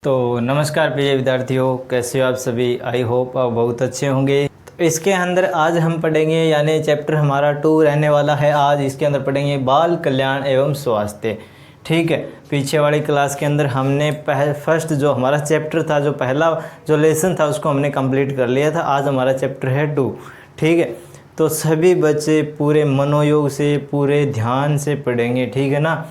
तो नमस्कार प्रिय विद्यार्थियों, कैसे हो आप सभी। आई होप आप बहुत अच्छे होंगे। तो इसके अंदर आज हम पढ़ेंगे, यानी चैप्टर हमारा 2 रहने वाला है। आज इसके अंदर पढ़ेंगे बाल कल्याण एवं स्वास्थ्य। ठीक है, पीछे वाली क्लास के अंदर हमने फर्स्ट जो हमारा चैप्टर था, जो पहला जो लेसन था, उसको हमने कंप्लीट कर लिया था। आज हमारा चैप्टर है 2। ठीक है, तो सभी बच्चे पूरे मनोयोग से, पूरे ध्यान से पढ़ेंगे। ठीक है ना।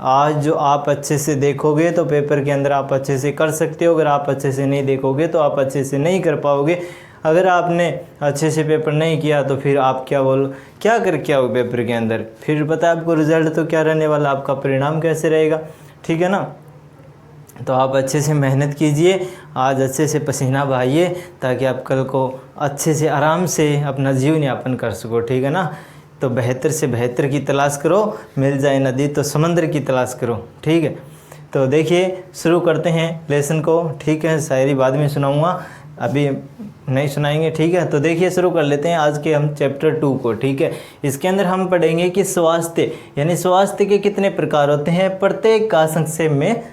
आज जो आप अच्छे से देखोगे तो पेपर के अंदर आप अच्छे से कर सकते हो। अगर आप अच्छे से नहीं देखोगे तो आप अच्छे से नहीं कर पाओगे। अगर आपने अच्छे से पेपर नहीं किया तो फिर आप क्या करके आओगे पेपर के अंदर, फिर पता है आपको रिजल्ट तो क्या रहने वाला, आपका परिणाम कैसे रहेगा। ठीक है ना। तो आप अच्छे से मेहनत कीजिए, आज अच्छे से पसीना बहाइए, ताकि आप कल को अच्छे से आराम से अपना जीवन यापन कर सको। ठीक है ना। तो बेहतर से बेहतर की तलाश करो, मिल जाए नदी तो समंदर की तलाश करो। ठीक है, तो देखिए शुरू करते हैं लेसन को। ठीक है, शायरी बाद में सुनाऊंगा, अभी नहीं सुनाएंगे। ठीक है, तो देखिए शुरू कर लेते हैं आज के हम चैप्टर 2 को। ठीक है, इसके अंदर हम पढ़ेंगे कि स्वास्थ्य, यानी स्वास्थ्य के कितने प्रकार होते हैं, प्रत्येक का संक्षेप में,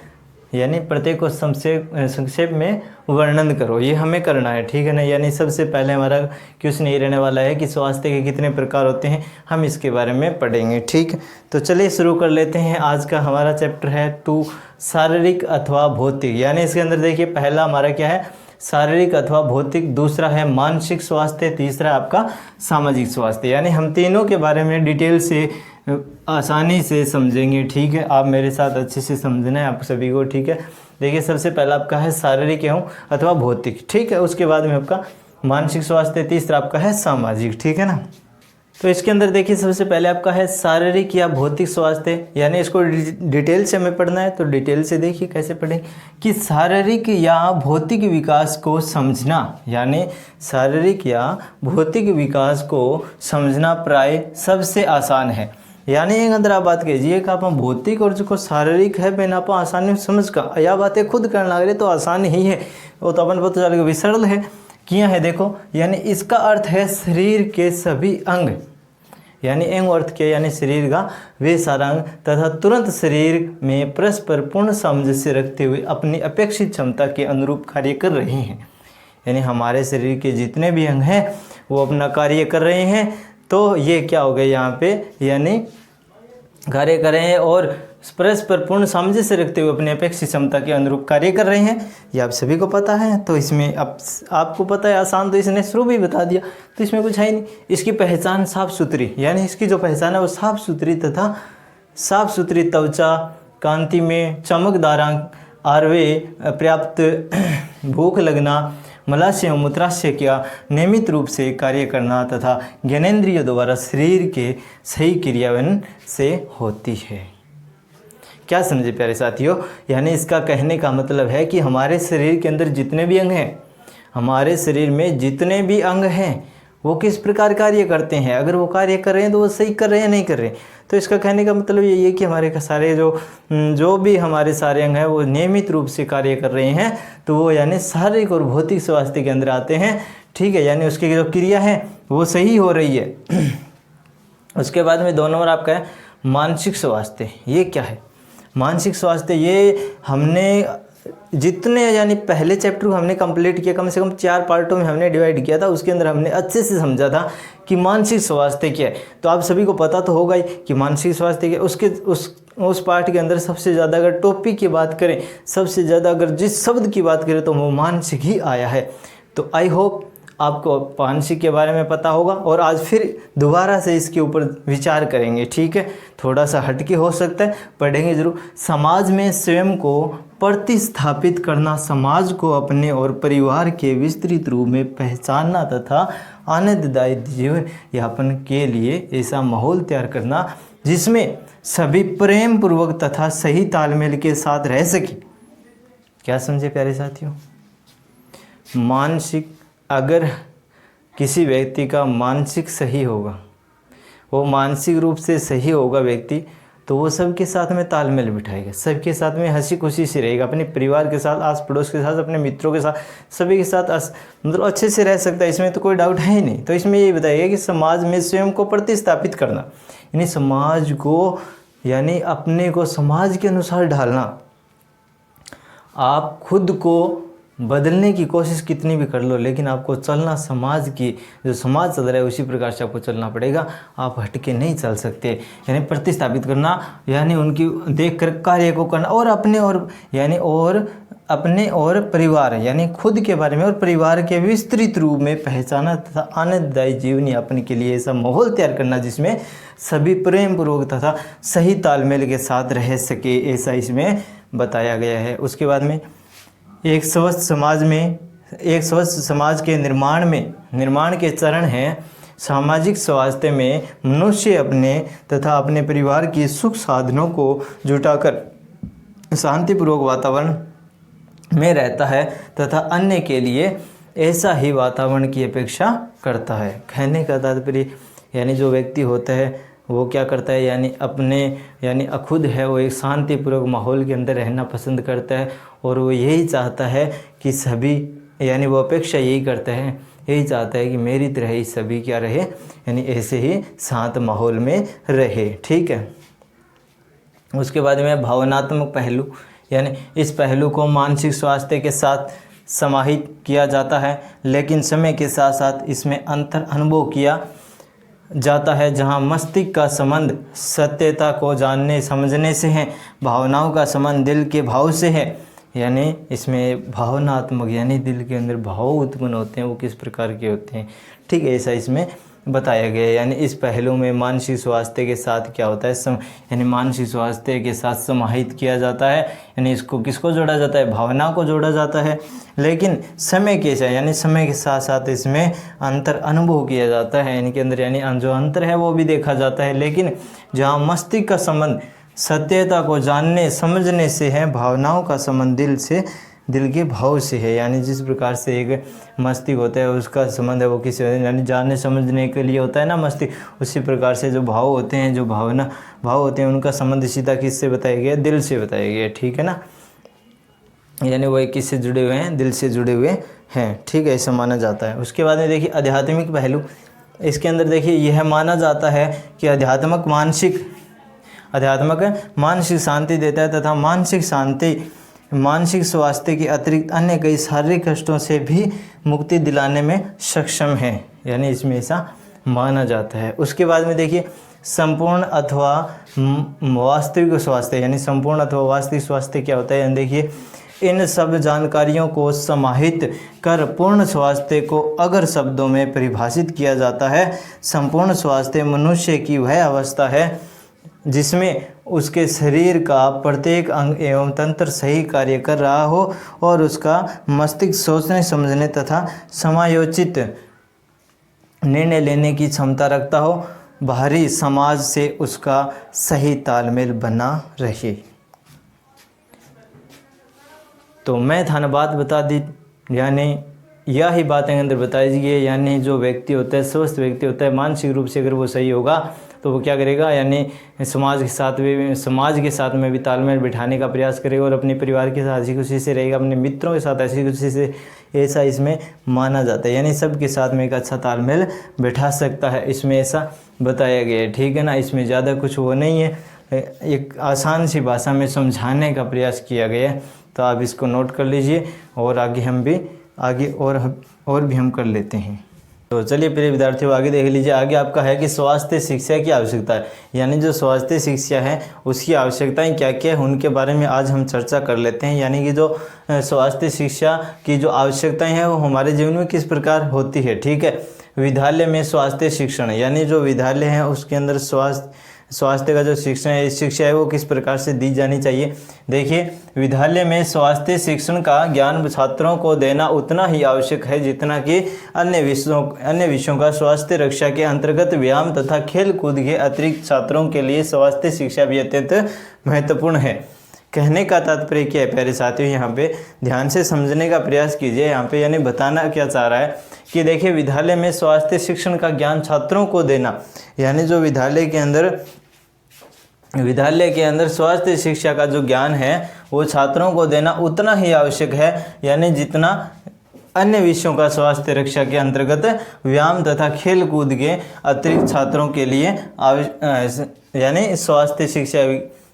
यानी प्रत्येक को संक्षेप में वर्णन करो। ये हमें करना है। ठीक है ना। यानी सबसे पहले हमारा क्वेश्चन ये रहने वाला है कि स्वास्थ्य के कितने प्रकार होते हैं, हम इसके बारे में पढ़ेंगे। ठीक, तो चलिए शुरू कर लेते हैं। आज का हमारा चैप्टर है 2, शारीरिक अथवा भौतिक। यानी इसके अंदर देखिए पहला हमारा क्या है, शारीरिक अथवा भौतिक, दूसरा है मानसिक स्वास्थ्य, तीसरा आपका सामाजिक स्वास्थ्य। यानी हम तीनों के बारे में डिटेल से आसानी से समझेंगे। ठीक है, आप मेरे साथ अच्छे से समझना है आप सभी को। ठीक है, देखिए सबसे पहला आपका है शारीरिक एवं अथवा भौतिक। ठीक है, उसके बाद में आपका मानसिक स्वास्थ्य, तीसरा आपका है सामाजिक। ठीक है ना। तो इसके अंदर देखिए सबसे पहले आपका है शारीरिक या भौतिक स्वास्थ्य, यानी इसको डिटेल से हमें पढ़ना है। तो डिटेल से देखिए कैसे पढ़ें कि शारीरिक या भौतिक विकास को समझना, यानी शारीरिक या भौतिक विकास को समझना प्राय सबसे आसान है। यानी एक अंदर आप बात कीजिए कि आप भौतिक और जो शारीरिक है बिना आप आसानी से समझ का या बातें खुद करने लग रहे तो आसान ही है, वो तो अपन पता चलेगा भी सरल है किया है। देखो, यानी इसका अर्थ है शरीर के सभी अंग, यानी अंग अर्थ के, यानी शरीर का वे सारा अंग तथा तुरंत शरीर में परस्पर पूर्ण सामंजस्य रखते हुए अपनी अपेक्षित क्षमता के अनुरूप कार्य कर रहे हैं। यानी हमारे शरीर के जितने भी अंग हैं वो अपना कार्य कर रहे हैं। तो ये क्या हो गया यहाँ पे, यानी कार्य कर रहे हैं और परस्पर पूर्ण सामंजस्य रखते हुए अपनी अपेक्षित क्षमता के अनुरूप कार्य कर रहे हैं। ये आप सभी को पता है। तो इसमें आपको पता है आसान, तो इसने शुरू भी बता दिया, तो इसमें कुछ है ही नहीं। इसकी पहचान साफ सुथरी, यानी इसकी जो पहचान है वो साफ सुथरी तथा साफ सुथरी त्वचा, कांति में चमकदार आरवे, पर्याप्त भूख लगना, मलाशय एवं मूत्राशय का नियमित रूप से कार्य करना तथा ज्ञानेंद्रियों द्वारा शरीर के सही क्रियान्वयन से होती है। क्या समझे प्यारे साथियों। यानी इसका कहने का मतलब है कि हमारे शरीर के अंदर जितने भी अंग हैं, हमारे शरीर में जितने भी अंग हैं वो किस प्रकार कार्य करते हैं। अगर वो कार्य कर रहे हैं तो वो सही कर रहे हैं, नहीं कर रहे हैं। तो इसका कहने का मतलब यही है कि हमारे सारे जो भी हमारे सारे अंग हैं वो नियमित रूप से कार्य कर रहे हैं। तो वो यानी शारीरिक और भौतिक स्वास्थ्य के अंदर आते हैं। ठीक है, यानी उसकी जो क्रिया है वो सही हो रही है। उसके बाद में 2 नंबर आपका है मानसिक स्वास्थ्य। ये क्या है मानसिक स्वास्थ्य, ये हमने जितने यानी पहले चैप्टर को हमने कंप्लीट किया, कम से कम 4 पार्टों में हमने डिवाइड किया था। उसके अंदर हमने अच्छे से समझा था कि मानसिक स्वास्थ्य क्या है। तो आप सभी को पता तो होगा ही कि मानसिक स्वास्थ्य क्या है। उसके उस पार्ट के अंदर सबसे ज़्यादा अगर टॉपिक की बात करें, सबसे ज़्यादा अगर जिस शब्द की बात करें तो वो मानसिक ही आया है। तो आई होप आपको मानसिक के बारे में पता होगा और आज फिर दोबारा से इसके ऊपर विचार करेंगे। ठीक है, थोड़ा सा हटके हो सकता है, पढ़ेंगे जरूर। समाज में स्वयं को प्रतिस्थापित करना, समाज को अपने और परिवार के विस्तृत रूप में पहचानना तथा आनंददायी जीवन यापन के लिए ऐसा माहौल तैयार करना जिसमें सभी प्रेम पूर्वक तथा सही तालमेल के साथ रह सके। क्या समझे प्यारे साथियों। मानसिक, अगर किसी व्यक्ति का मानसिक सही होगा, वो मानसिक रूप से सही होगा व्यक्ति, तो वो सबके साथ में तालमेल बिठाएगा, सबके साथ में हंसी खुशी से रहेगा, अपने परिवार के साथ, आस पड़ोस के साथ, अपने मित्रों के साथ, सभी के साथ मतलब अच्छे से रह सकता है। इसमें तो कोई डाउट है ही नहीं। तो इसमें यही बताइए कि समाज में स्वयं को प्रतिस्थापित करना, यानी समाज को, यानी अपने को समाज के अनुसार ढालना, आप खुद को बदलने की कोशिश कितनी भी कर लो, लेकिन आपको चलना समाज की, जो समाज चल रहा है उसी प्रकार से आपको चलना पड़ेगा। आप हटके नहीं चल सकते। यानी प्रतिस्थापित करना, यानी उनकी देख कर कार्य को करना, और अपने और परिवार, यानी खुद के बारे में और परिवार के विस्तृत रूप में पहचाना तथा आनंददायी जीवन यापन के लिए ऐसा माहौल तैयार करना जिसमें सभी प्रेम पूर्वक तथा सही तालमेल के साथ रह सके, ऐसा इसमें बताया गया है। उसके बाद में एक स्वस्थ समाज के निर्माण के चरण हैं। सामाजिक स्वास्थ्य में मनुष्य अपने तथा अपने परिवार की सुख साधनों को जुटाकर शांतिपूर्वक वातावरण में रहता है तथा अन्य के लिए ऐसा ही वातावरण की अपेक्षा करता है। कहने का तात्पर्य, यानी जो व्यक्ति होता है वो क्या करता है, यानी खुद है वो एक शांतिपूर्वक माहौल के अंदर रहना पसंद करता है, और वो यही चाहता है कि सभी, यानी वो अपेक्षा यही करता है, यही चाहता है कि मेरी तरह ही सभी क्या रहे, यानी ऐसे ही शांत माहौल में रहे। ठीक है। उसके बाद में भावनात्मक पहलू, यानी इस पहलू को मानसिक स्वास्थ्य के साथ समाहित किया जाता है, लेकिन समय के साथ साथ इसमें अंतर अनुभव किया जाता है, जहां मस्तिष्क का संबंध सत्यता को जानने समझने से है, भावनाओं का संबंध दिल के भाव से है। यानी इसमें भावनात्मक, यानी दिल के अंदर भाव उत्पन्न होते हैं, वो किस प्रकार के होते हैं, ठीक है, ऐसा इसमें बताया गया है। यानी इस पहलू में मानसिक स्वास्थ्य के साथ क्या होता है, यानी मानसिक स्वास्थ्य के साथ समाहित किया जाता है, यानी इसको किसको जोड़ा जाता है, भावना को जोड़ा जाता है, लेकिन समय के साथ, यानी समय के साथ साथ इसमें अंतर अनुभव किया जाता है, इनके अंदर, यानी जो अंतर है वो भी देखा जाता है, लेकिन जहाँ मस्तिष्क का संबंध सत्यता को जानने समझने से है, भावनाओं का संबंध दिल के भाव से है। यानी जिस प्रकार से एक मस्तिष्क होता है उसका संबंध है वो किसी, यानी जानने समझने के लिए होता है ना मस्तिष्क, उसी प्रकार से जो भाव होते हैं, जो भाव होते हैं, उनका संबंध सीधा किससे बताया गया, दिल से बताया गया। ठीक है ना, यानी वो किससे जुड़े हुए हैं, दिल से जुड़े हुए हैं। ठीक है, ऐसा माना जाता है। उसके बाद में देखिए आध्यात्मिक पहलू, इसके अंदर देखिए यह माना जाता है कि अध्यात्मक मानसिक शांति देता है तथा मानसिक स्वास्थ्य के अतिरिक्त अन्य कई शारीरिक कष्टों से भी मुक्ति दिलाने में सक्षम है, यानी इसमें ऐसा माना जाता है। उसके बाद में देखिए संपूर्ण अथवा वास्तविक स्वास्थ्य, यानी संपूर्ण अथवा वास्तविक स्वास्थ्य क्या होता है, यानी देखिए इन सब जानकारियों को समाहित कर पूर्ण स्वास्थ्य को अगर शब्दों में परिभाषित किया जाता है, संपूर्ण स्वास्थ्य मनुष्य की वह अवस्था है जिसमें उसके शरीर का प्रत्येक अंग एवं तंत्र सही कार्य कर रहा हो और उसका मस्तिष्क सोचने समझने तथा समायोचित निर्णय लेने की क्षमता रखता हो, बाहरी समाज से उसका सही तालमेल बना रहे। तो मैं थाना बात बता दी, यानी यह ही बातें अंदर बताई गई, यानी जो व्यक्ति होता है, स्वस्थ व्यक्ति होता है, मानसिक रूप से अगर वो सही होगा तो वो क्या करेगा, यानी समाज के साथ में भी तालमेल बिठाने का प्रयास करेगा और अपने परिवार के साथ हंसी खुशी से रहेगा, अपने मित्रों के साथ हंसी खुशी से, ऐसा इसमें माना जाता है। यानी सबके साथ में एक अच्छा तालमेल बिठा सकता है, इसमें ऐसा बताया गया है। ठीक है ना, इसमें ज़्यादा कुछ वो नहीं है, एक आसान सी भाषा में समझाने का प्रयास किया गया है, तो आप इसको नोट कर लीजिए और आगे और भी हम कर लेते हैं। तो चलिए प्रिय विद्यार्थियों, आगे देख लीजिए। आगे आपका है कि स्वास्थ्य शिक्षा की आवश्यकता है, यानी जो स्वास्थ्य शिक्षा है उसकी आवश्यकताएं क्या क्या है, उनके बारे में आज हम चर्चा कर लेते हैं। यानी कि जो स्वास्थ्य शिक्षा की जो आवश्यकताएं हैं वो हमारे जीवन में किस प्रकार होती है। ठीक है, विद्यालय में स्वास्थ्य शिक्षण, यानी जो विद्यालय है उसके अंदर स्वास्थ्य का जो शिक्षा है वो किस प्रकार से दी जानी चाहिए। देखिए, विद्यालय में स्वास्थ्य शिक्षण का ज्ञान छात्रों को देना उतना ही आवश्यक है जितना कि अन्य विषयों का। स्वास्थ्य रक्षा के अंतर्गत व्यायाम तथा खेल कूद के अतिरिक्त छात्रों के लिए स्वास्थ्य शिक्षा भी अत्यंत महत्वपूर्ण है। कहने का तात्पर्य क्या है प्यारे साथियों, यहाँ पे ध्यान से समझने का प्रयास कीजिए। यहाँ पे यानी बताना क्या चाह रहा है कि देखिए, विद्यालय में स्वास्थ्य शिक्षण का ज्ञान छात्रों को देना, यानी जो विद्यालय के अंदर स्वास्थ्य शिक्षा का जो ज्ञान है वो छात्रों को देना उतना ही आवश्यक है, यानी जितना अन्य विषयों का स्वास्थ्य रक्षा के अंतर्गत व्यायाम तथा खेल कूद के अतिरिक्त छात्रों के लिए यानी स्वास्थ्य शिक्षा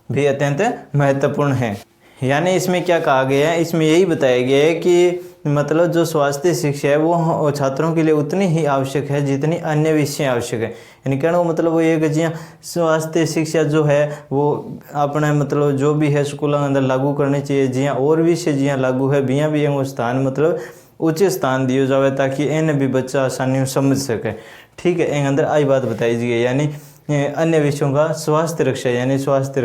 भी अत्यंत महत्वपूर्ण है। यानी इसमें क्या कहा गया है, इसमें यही बताया गया है कि मतलब जो स्वास्थ्य शिक्षा है वो छात्रों के लिए उतनी ही आवश्यक है जितनी अन्य विषय आवश्यक है। यानी कहना मतलब वो ये कि जी स्वास्थ्य शिक्षा जो है वो अपने मतलब जो भी है स्कूलों के अंदर लागू करनी चाहिए, जी और विषय जी लागू है बिया भी वो स्थान मतलब उच्च स्थान दियो जावे ताकि इन्हें भी बच्चा आसानी से समझ सके। ठीक है, इन अंदर आई बात बताई गई, यानी अन्य विषयों का स्वास्थ्य रक्षा यानी स्वास्थ्य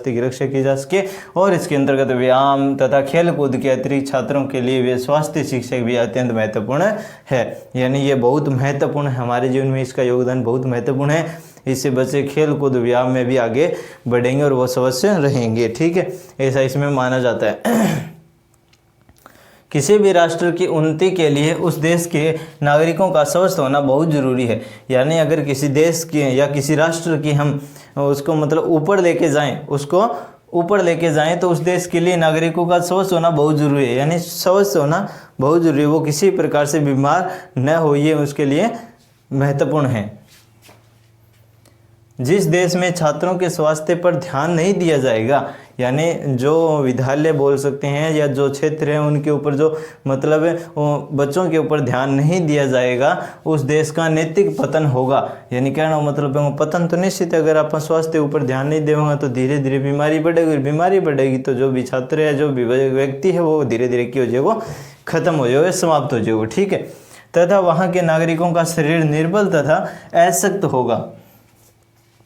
की रक्षा की जा सके। और इसके अंतर्गत व्यायाम तथा खेल कूद के अतिरिक्त छात्रों के लिए वे स्वास्थ्य शिक्षा भी अत्यंत महत्वपूर्ण है। यानी ये बहुत महत्वपूर्ण है, हमारे जीवन में इसका योगदान बहुत महत्वपूर्ण है। इससे बच्चे खेल कूद व्यायाम में भी आगे बढ़ेंगे और वो स्वस्थ रहेंगे। ठीक है, ऐसा इसमें माना जाता है। किसी भी राष्ट्र की उन्नति के लिए उस देश के नागरिकों का स्वस्थ होना बहुत ज़रूरी है। यानी अगर किसी देश की या किसी राष्ट्र की हम उसको मतलब ऊपर लेके जाएं तो उस देश के लिए नागरिकों का स्वस्थ होना बहुत ज़रूरी है। यानी स्वस्थ होना बहुत ज़रूरी है, वो किसी प्रकार से बीमार न हो, ये उसके लिए महत्वपूर्ण है। जिस देश में छात्रों के स्वास्थ्य पर ध्यान नहीं दिया जाएगा, यानी जो विद्यालय बोल सकते हैं या जो क्षेत्र है उनके ऊपर जो मतलब बच्चों के ऊपर ध्यान नहीं दिया जाएगा, उस देश का नैतिक पतन होगा। यानी कहना मतलब पतन तो निश्चित है, अगर आप स्वास्थ्य के ऊपर ध्यान नहीं देंगे तो धीरे धीरे बीमारी बढ़ेगी, बीमारी बढ़ेगी तो जो भी छात्र है जो भी व्यक्ति है वो धीरे धीरे क्या हो जाएगा, वो खत्म हो जाएगा, समाप्त हो जाएगा। ठीक है, तथा वहाँ के नागरिकों का शरीर निर्बल तथा अशक्त होगा।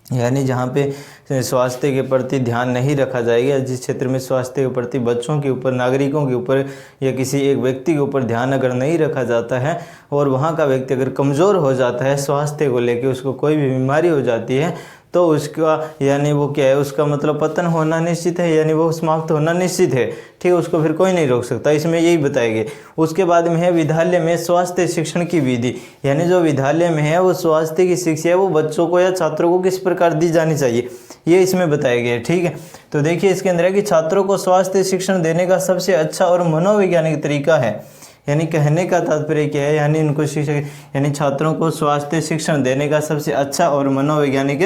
यानी जहाँ पे स्वास्थ्य के प्रति ध्यान नहीं रखा जाएगा, जिस क्षेत्र में स्वास्थ्य के प्रति बच्चों के ऊपर, नागरिकों के ऊपर या किसी एक व्यक्ति के ऊपर ध्यान अगर नहीं रखा जाता है और वहाँ का व्यक्ति अगर कमज़ोर हो जाता है स्वास्थ्य को लेकर, उसको कोई भी बीमारी हो जाती है तो उसका यानी वो क्या है, उसका मतलब पतन होना निश्चित है, यानी वो समाप्त होना निश्चित है। ठीक है, उसको फिर कोई नहीं रोक सकता, इसमें यही बताएंगे। उसके बाद में है विद्यालय में स्वास्थ्य शिक्षण की विधि, यानी जो विद्यालय में है वो स्वास्थ्य की शिक्षा है वो बच्चों को या छात्रों को किस प्रकार दी जानी चाहिए, ये इसमें बताया गया है। ठीक है, तो देखिए इसके अंदर है कि छात्रों को स्वास्थ्य शिक्षण देने का सबसे अच्छा और मनोवैज्ञानिक तरीका है। यानी कहने का तात्पर्य क्या है, यानी उनको शिक्षक यानी छात्रों को स्वास्थ्य शिक्षण देने का सबसे अच्छा और मनोवैज्ञानिक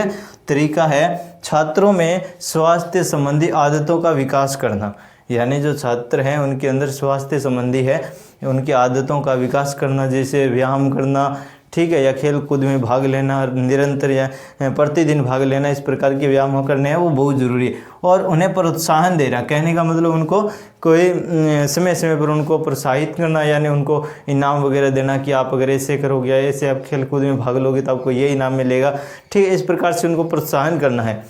तरीका है छात्रों में स्वास्थ्य संबंधी आदतों का विकास करना। यानी जो छात्र हैं उनके अंदर स्वास्थ्य संबंधी है उनकी आदतों का विकास करना, जैसे व्यायाम करना, ठीक है, या खेल कूद में भाग लेना, निरंतर या प्रतिदिन भाग लेना, इस प्रकार के व्यायाम करने हैं वो बहुत ज़रूरी है। और उन्हें प्रोत्साहन देना, कहने का मतलब उनको कोई समय समय पर उनको प्रोत्साहित करना, यानी उनको इनाम वगैरह देना कि आप अगर ऐसे करोगे या ऐसे आप खेल कूद में भाग लोगे तो आपको ये इनाम मिलेगा। ठीक है, इस प्रकार से उनको प्रोत्साहन करना है।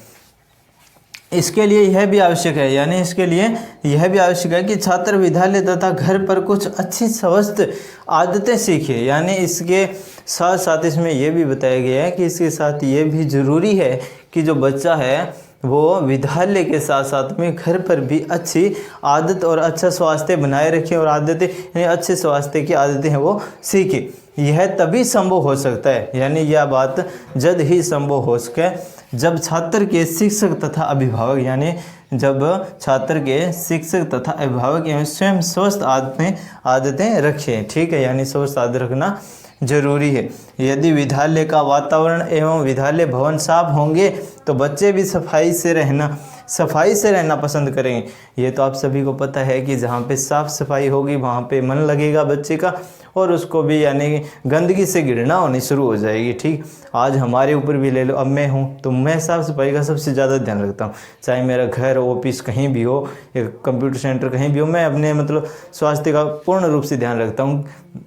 इसके लिए यह भी आवश्यक है, यानी इसके लिए यह भी आवश्यक है कि छात्र विद्यालय तथा घर पर कुछ अच्छी स्वस्थ आदतें सीखे। यानी इसके साथ साथ इसमें यह भी बताया गया है कि इसके साथ ये भी ज़रूरी है कि जो बच्चा है वो विद्यालय के साथ साथ में घर पर भी अच्छी आदत और अच्छा स्वास्थ्य बनाए रखे और आदतें यानी अच्छे स्वास्थ्य की आदतें हैं वो सीखे। यह तभी संभव हो सकता है, यानी यह बात जल्द ही संभव हो सके जब छात्र के शिक्षक तथा अभिभावक, यानी जब छात्र के शिक्षक तथा अभिभावक एवं स्वयं स्वस्थ आदतें रखें। ठीक है, यानी स्वस्थ आदत रखना जरूरी है। यदि विद्यालय का वातावरण एवं विद्यालय भवन साफ होंगे तो बच्चे भी सफाई से रहना पसंद करेंगे। ये तो आप सभी को पता है कि जहाँ पे साफ़ सफाई होगी वहाँ पे मन लगेगा बच्चे का और उसको भी यानी गंदगी से घृणा होनी शुरू हो जाएगी। ठीक, आज हमारे ऊपर भी ले लो, अब मैं हूँ तो मैं साफ़ सफाई का सबसे ज़्यादा ध्यान रखता हूँ, चाहे मेरा घर ऑफिस कहीं भी हो या कंप्यूटर सेंटर कहीं भी हो, मैं अपने मतलब स्वास्थ्य का पूर्ण रूप से ध्यान रखता हूँ।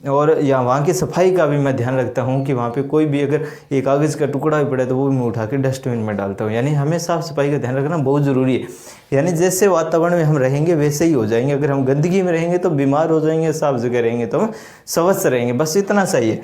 और या वहाँ की सफाई का भी मैं ध्यान रखता हूँ कि वहाँ पे कोई भी अगर एक कागज़ का टुकड़ा भी पड़े तो वो भी मैं उठा के डस्टबिन में डालता हूँ। यानी हमें साफ़ सफाई का ध्यान रखना बहुत ज़रूरी है। यानी जैसे वातावरण में हम रहेंगे वैसे ही हो जाएंगे। अगर हम गंदगी में रहेंगे तो बीमार हो जाएंगे, साफ जगह रहेंगे तो हम स्वस्थ रहेंगे, बस इतना सही है।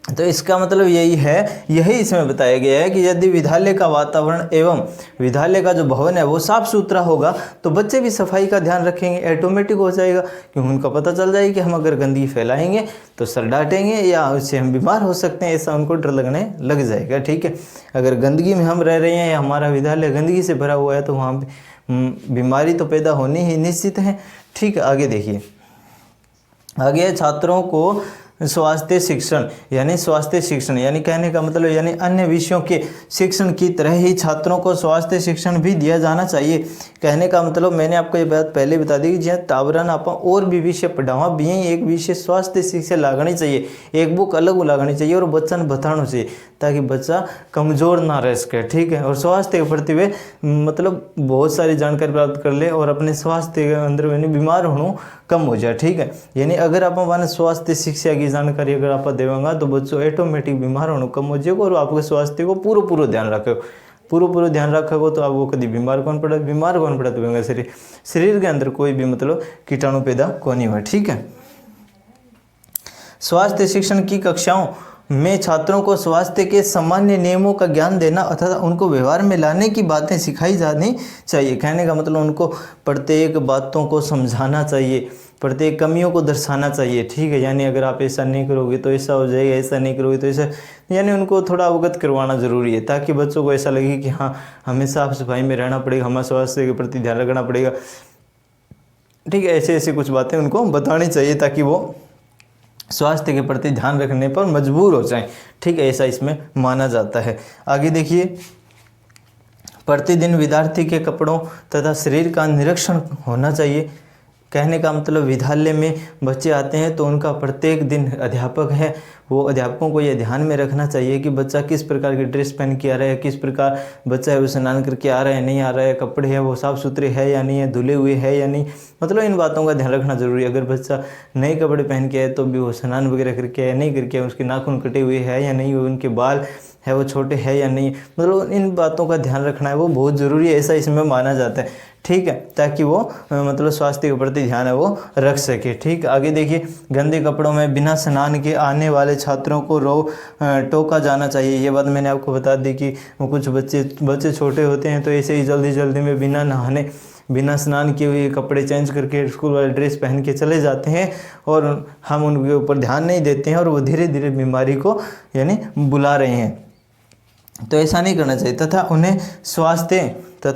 तो इसका मतलब यही है, यही इसमें बताया गया है कि यदि विद्यालय का वातावरण एवं विद्यालय का जो भवन है वो साफ़ सुथरा होगा तो बच्चे भी सफाई का ध्यान रखेंगे, ऑटोमेटिक हो जाएगा, क्योंकि उनको पता चल जाएगा कि हम अगर गंदगी फैलाएंगे तो सर डांटेंगे या उससे हम बीमार हो सकते हैं, ऐसा उनको डर लगने लग जाएगा। ठीक है, अगर गंदगी में हम रह रहे हैं या हमारा विद्यालय गंदगी से भरा हुआ है तो वहाँ बीमारी तो पैदा होनी ही निश्चित है। ठीक है, आगे देखिए, आगे छात्रों को स्वास्थ्य शिक्षण यानी कहने का मतलब यानी अन्य विषयों के शिक्षण की तरह ही छात्रों को स्वास्थ्य शिक्षण भी दिया जाना चाहिए। कहने का मतलब मैंने आपको ये बात पहले बता दी कि जहाँ तावरान आप और भी विषय पढ़ावा भी एक विषय स्वास्थ्य शिक्षा लागनी चाहिए, एक बुक अलग लागनी चाहिए और बच्चा ने बताना चाहिए ताकि बच्चा कमज़ोर ना रह सके, ठीक है। और स्वास्थ्य के प्रति वे मतलब बहुत सारी जानकारी प्राप्त कर ले और अपने स्वास्थ्य के अंदर यानी बीमार होना कम हो जाए, ठीक है। यानी अगर आप माने स्वास्थ्य शिक्षा की जानकारी अगर आप देवांगा तो बच्चों ऑटोमेटिक बीमार होना कम हो जाएगा और आपके स्वास्थ्य को पूरा ध्यान रखो, पूरा ध्यान रखोगे तो आपको कभी बीमार कौन पड़ा तो शरीर के अंदर कोई भी मतलब कीटाणु पैदा कौन नहीं हुआ, ठीक है। स्वास्थ्य शिक्षण की कक्षाओं में छात्रों को स्वास्थ्य के सामान्य नियमों का ज्ञान देना अथवा उनको व्यवहार में लाने की बातें सिखाई जानी चाहिए। कहने का मतलब उनको प्रत्येक बातों को समझाना चाहिए, प्रत्येक कमियों को दर्शाना चाहिए, ठीक है। यानी अगर आप ऐसा नहीं करोगे तो ऐसा हो जाएगा, ऐसा नहीं करोगे तो ऐसा, यानी उनको थोड़ा अवगत करवाना ज़रूरी है ताकि बच्चों को ऐसा लगे कि हाँ हमें साफ सफाई में रहना पड़ेगा, हमें स्वास्थ्य के प्रति ध्यान रखना पड़ेगा, ठीक है। ऐसे कुछ बातें उनको बतानी चाहिए ताकि वो स्वास्थ्य के प्रति ध्यान रखने पर मजबूर हो जाएं, ठीक है। ऐसा इसमें माना जाता है। आगे देखिए, प्रतिदिन विद्यार्थी के कपड़ों तथा शरीर का निरीक्षण होना चाहिए। कहने का मतलब विद्यालय में बच्चे आते हैं तो उनका प्रत्येक दिन अध्यापक है, वो अध्यापकों को ये ध्यान में रखना चाहिए कि बच्चा किस प्रकार की ड्रेस पहन के आ रहा है, किस प्रकार बच्चा है वो स्नान करके आ रहा है नहीं आ रहा है, कपड़े हैं वो साफ़ सुथरे है या नहीं है, धुले हुए है या नहीं, मतलब इन बातों का ध्यान रखना जरूरी है। अगर बच्चा नए कपड़े पहन के आए तो भी वो स्नान वगैरह करके आए नहीं करके, उसके नाखून कटे हुए है या नहीं, उनके बाल है वो छोटे है या नहीं, मतलब इन बातों का ध्यान रखना है वो बहुत ज़रूरी है, ऐसा इसमें माना जाता है, ठीक है। ताकि वो मतलब स्वास्थ्य के प्रति ध्यान है वो रख सके, ठीक। आगे देखिए, गंदे कपड़ों में बिना स्नान के आने वाले छात्रों को टोका जाना चाहिए। ये बात मैंने आपको बता दी कि वो कुछ बच्चे छोटे होते हैं तो ऐसे ही जल्दी में बिना नहाने बिना स्नान किए हुए कपड़े चेंज करके स्कूल वाले ड्रेस पहन के चले जाते हैं और हम उनके ऊपर ध्यान नहीं देते हैं और वो धीरे धीरे बीमारी को यानी बुला रहे हैं, तो ऐसा नहीं करना चाहिए। तथा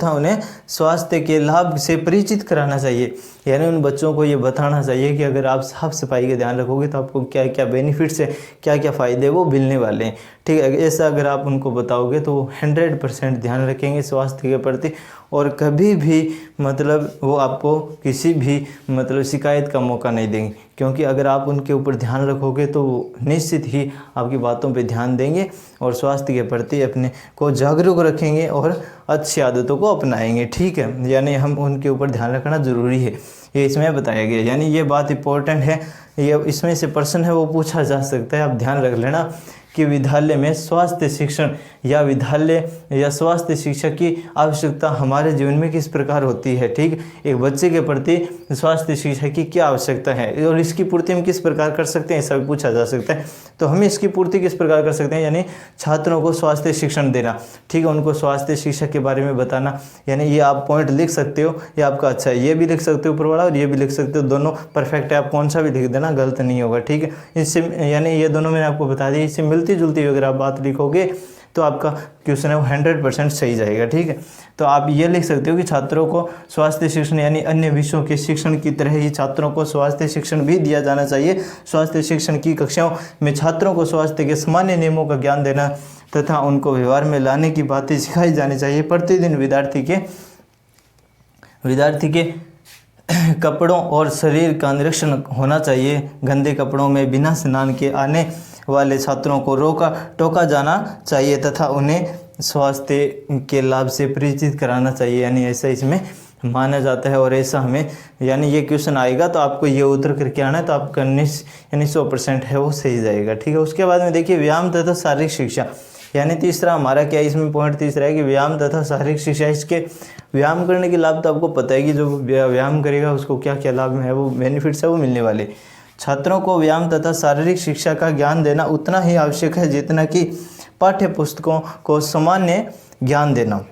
उन्हें स्वास्थ्य के लाभ से परिचित कराना चाहिए। यानी उन बच्चों को ये बताना चाहिए कि अगर आप साफ सफाई का ध्यान रखोगे तो आपको क्या क्या बेनिफिट्स है, क्या क्या फ़ायदे वो मिलने वाले हैं, ठीक है। ऐसा अगर आप उनको बताओगे तो वो 100% ध्यान रखेंगे स्वास्थ्य के प्रति और कभी भी मतलब वो आपको किसी भी मतलब शिकायत का मौका नहीं देंगे, क्योंकि अगर आप उनके ऊपर ध्यान रखोगे तो वो निश्चित ही आपकी बातों पे ध्यान देंगे और स्वास्थ्य के प्रति अपने को जागरूक रखेंगे और अच्छी आदतों को अपनाएंगे, ठीक है। यानी हम उनके ऊपर ध्यान रखना ज़रूरी है, ये इसमें बताया गया। यानी ये बात इंपॉर्टेंट है, ये इसमें से प्रश्न है वो पूछा जा सकता है, आप ध्यान रख लेना कि विद्यालय में स्वास्थ्य शिक्षण या विद्यालय या स्वास्थ्य शिक्षा की आवश्यकता हमारे जीवन में किस प्रकार होती है, ठीक। एक बच्चे के प्रति स्वास्थ्य शिक्षा की क्या आवश्यकता है और इसकी पूर्ति हम किस प्रकार कर सकते हैं, ऐसा भी पूछा जा सकता है। तो हम इसकी पूर्ति किस प्रकार कर सकते हैं, यानी छात्रों को स्वास्थ्य शिक्षण देना, ठीक है, उनको स्वास्थ्य शिक्षा के बारे में बताना। यानी ये आप पॉइंट लिख सकते हो, ये आपका अच्छा है, ये भी लिख सकते हो ऊपर वाला और ये भी लिख सकते हो, दोनों परफेक्ट है, आप कौन सा भी लिख देना गलत नहीं होगा, ठीक है। इससे यानी ये दोनों मैंने आपको बता दी, इससे मिलती जुलती अगर आप बात लिखोगे तो आपका क्वेश्चन है वो 100% सही जाएगा, ठीक है। तो आप ये लिख सकते हो कि छात्रों को स्वास्थ्य शिक्षण यानी अन्य विषयों के शिक्षण की तरह ही छात्रों को स्वास्थ्य शिक्षण भी दिया जाना चाहिए। स्वास्थ्य शिक्षण की कक्षाओं में छात्रों को स्वास्थ्य के सामान्य नियमों का ज्ञान देना तथा उनको व्यवहार में लाने की बातें सिखाई जानी चाहिए। प्रतिदिन विद्यार्थी के कपड़ों और शरीर का निरीक्षण होना चाहिए। गंदे कपड़ों में बिना स्नान के आने वाले छात्रों को टोका जाना चाहिए तथा उन्हें स्वास्थ्य के लाभ से परिचित कराना चाहिए। यानी ऐसा इसमें माना जाता है और ऐसा हमें यानी ये क्वेश्चन आएगा तो आपको ये उत्तर करके आना है, तो आपका यानी 100% है वो सही जाएगा, ठीक है। उसके बाद में देखिए व्यायाम तथा शारीरिक शिक्षा, यानी तीसरा हमारा क्या इसमें पॉइंट तीसरा है कि व्यायाम तथा शारीरिक शिक्षा। इसके व्यायाम करने के लाभ तो आपको पता है कि जो व्यायाम करेगा उसको क्या क्या लाभ है, वो बेनिफिट्स है वो मिलने वाले। छात्रों को व्यायाम तथा शारीरिक शिक्षा का ज्ञान देना उतना ही आवश्यक है जितना कि पाठ्य पुस्तकों को सामान्य ज्ञान देना।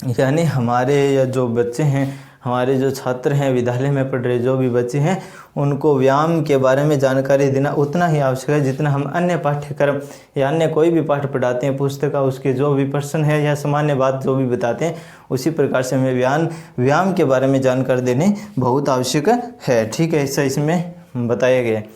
यानी हमारे जो बच्चे हैं, हमारे जो छात्र हैं, विद्यालय में पढ़ रहे जो भी बच्चे हैं, उनको व्यायाम के बारे में जानकारी देना उतना ही आवश्यक है जितना हम अन्य पाठ्यक्रम या अन्य कोई भी पाठ पढ़ाते हैं, पुस्तक का उसके जो भी प्रश्न है या सामान्य बात जो भी बताते हैं, उसी प्रकार से हमें व्यायाम के बारे में जानकारी देनी बहुत आवश्यक है, ठीक है। ऐसा इसमें बताया गया है।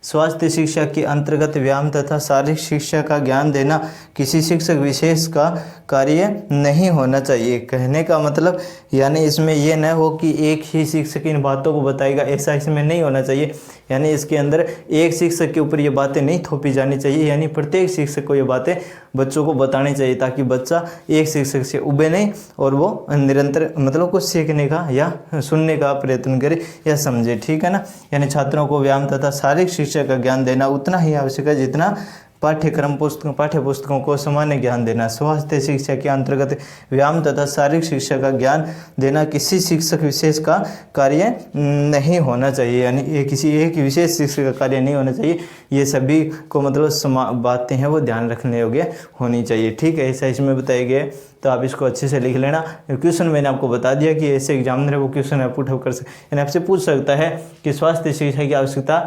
स्वास्थ्य शिक्षा के अंतर्गत व्यायाम तथा शारीरिक शिक्षा का ज्ञान देना किसी शिक्षक विशेष का कार्य नहीं होना चाहिए। कहने का मतलब यानी इसमें यह न हो कि एक ही शिक्षक इन बातों को बताएगा, ऐसा इसमें नहीं होना चाहिए। यानी इसके अंदर एक शिक्षक के ऊपर ये बातें नहीं थोपी जानी चाहिए, यानी प्रत्येक शिक्षक को ये बातें बच्चों को बतानी चाहिए ताकि बच्चा एक शिक्षक से उबे नहीं और वो निरंतर मतलब कुछ सीखने का या सुनने का प्रयत्न करे या समझे, ठीक है ना। यानी छात्रों को व्यायाम तथा शारीरिक शिक्षा का ज्ञान देना उतना ही आवश्यक है जितना पाठ्य पुस्तकों को सामान्य ज्ञान देना। स्वास्थ्य शिक्षा के अंतर्गत व्यायाम तथा शारीरिक शिक्षा का ज्ञान देना किसी शिक्षक विशेष का कार्य नहीं होना चाहिए, यानी ये किसी एक विशेष शिक्षक का कार्य नहीं होना चाहिए। ये सभी को मतलब बातें हैं वो ध्यान रखने योग्य होनी चाहिए, ठीक है। ऐसा इसमें बताया गया है, तो आप इसको अच्छे से लिख लेना। क्वेश्चन मैंने आपको बता दिया कि ऐसे एग्जामिनर वो क्वेश्चन आप पुट कर सकते, यानी आपसे पूछ सकता है कि स्वास्थ्य शिक्षा की आवश्यकता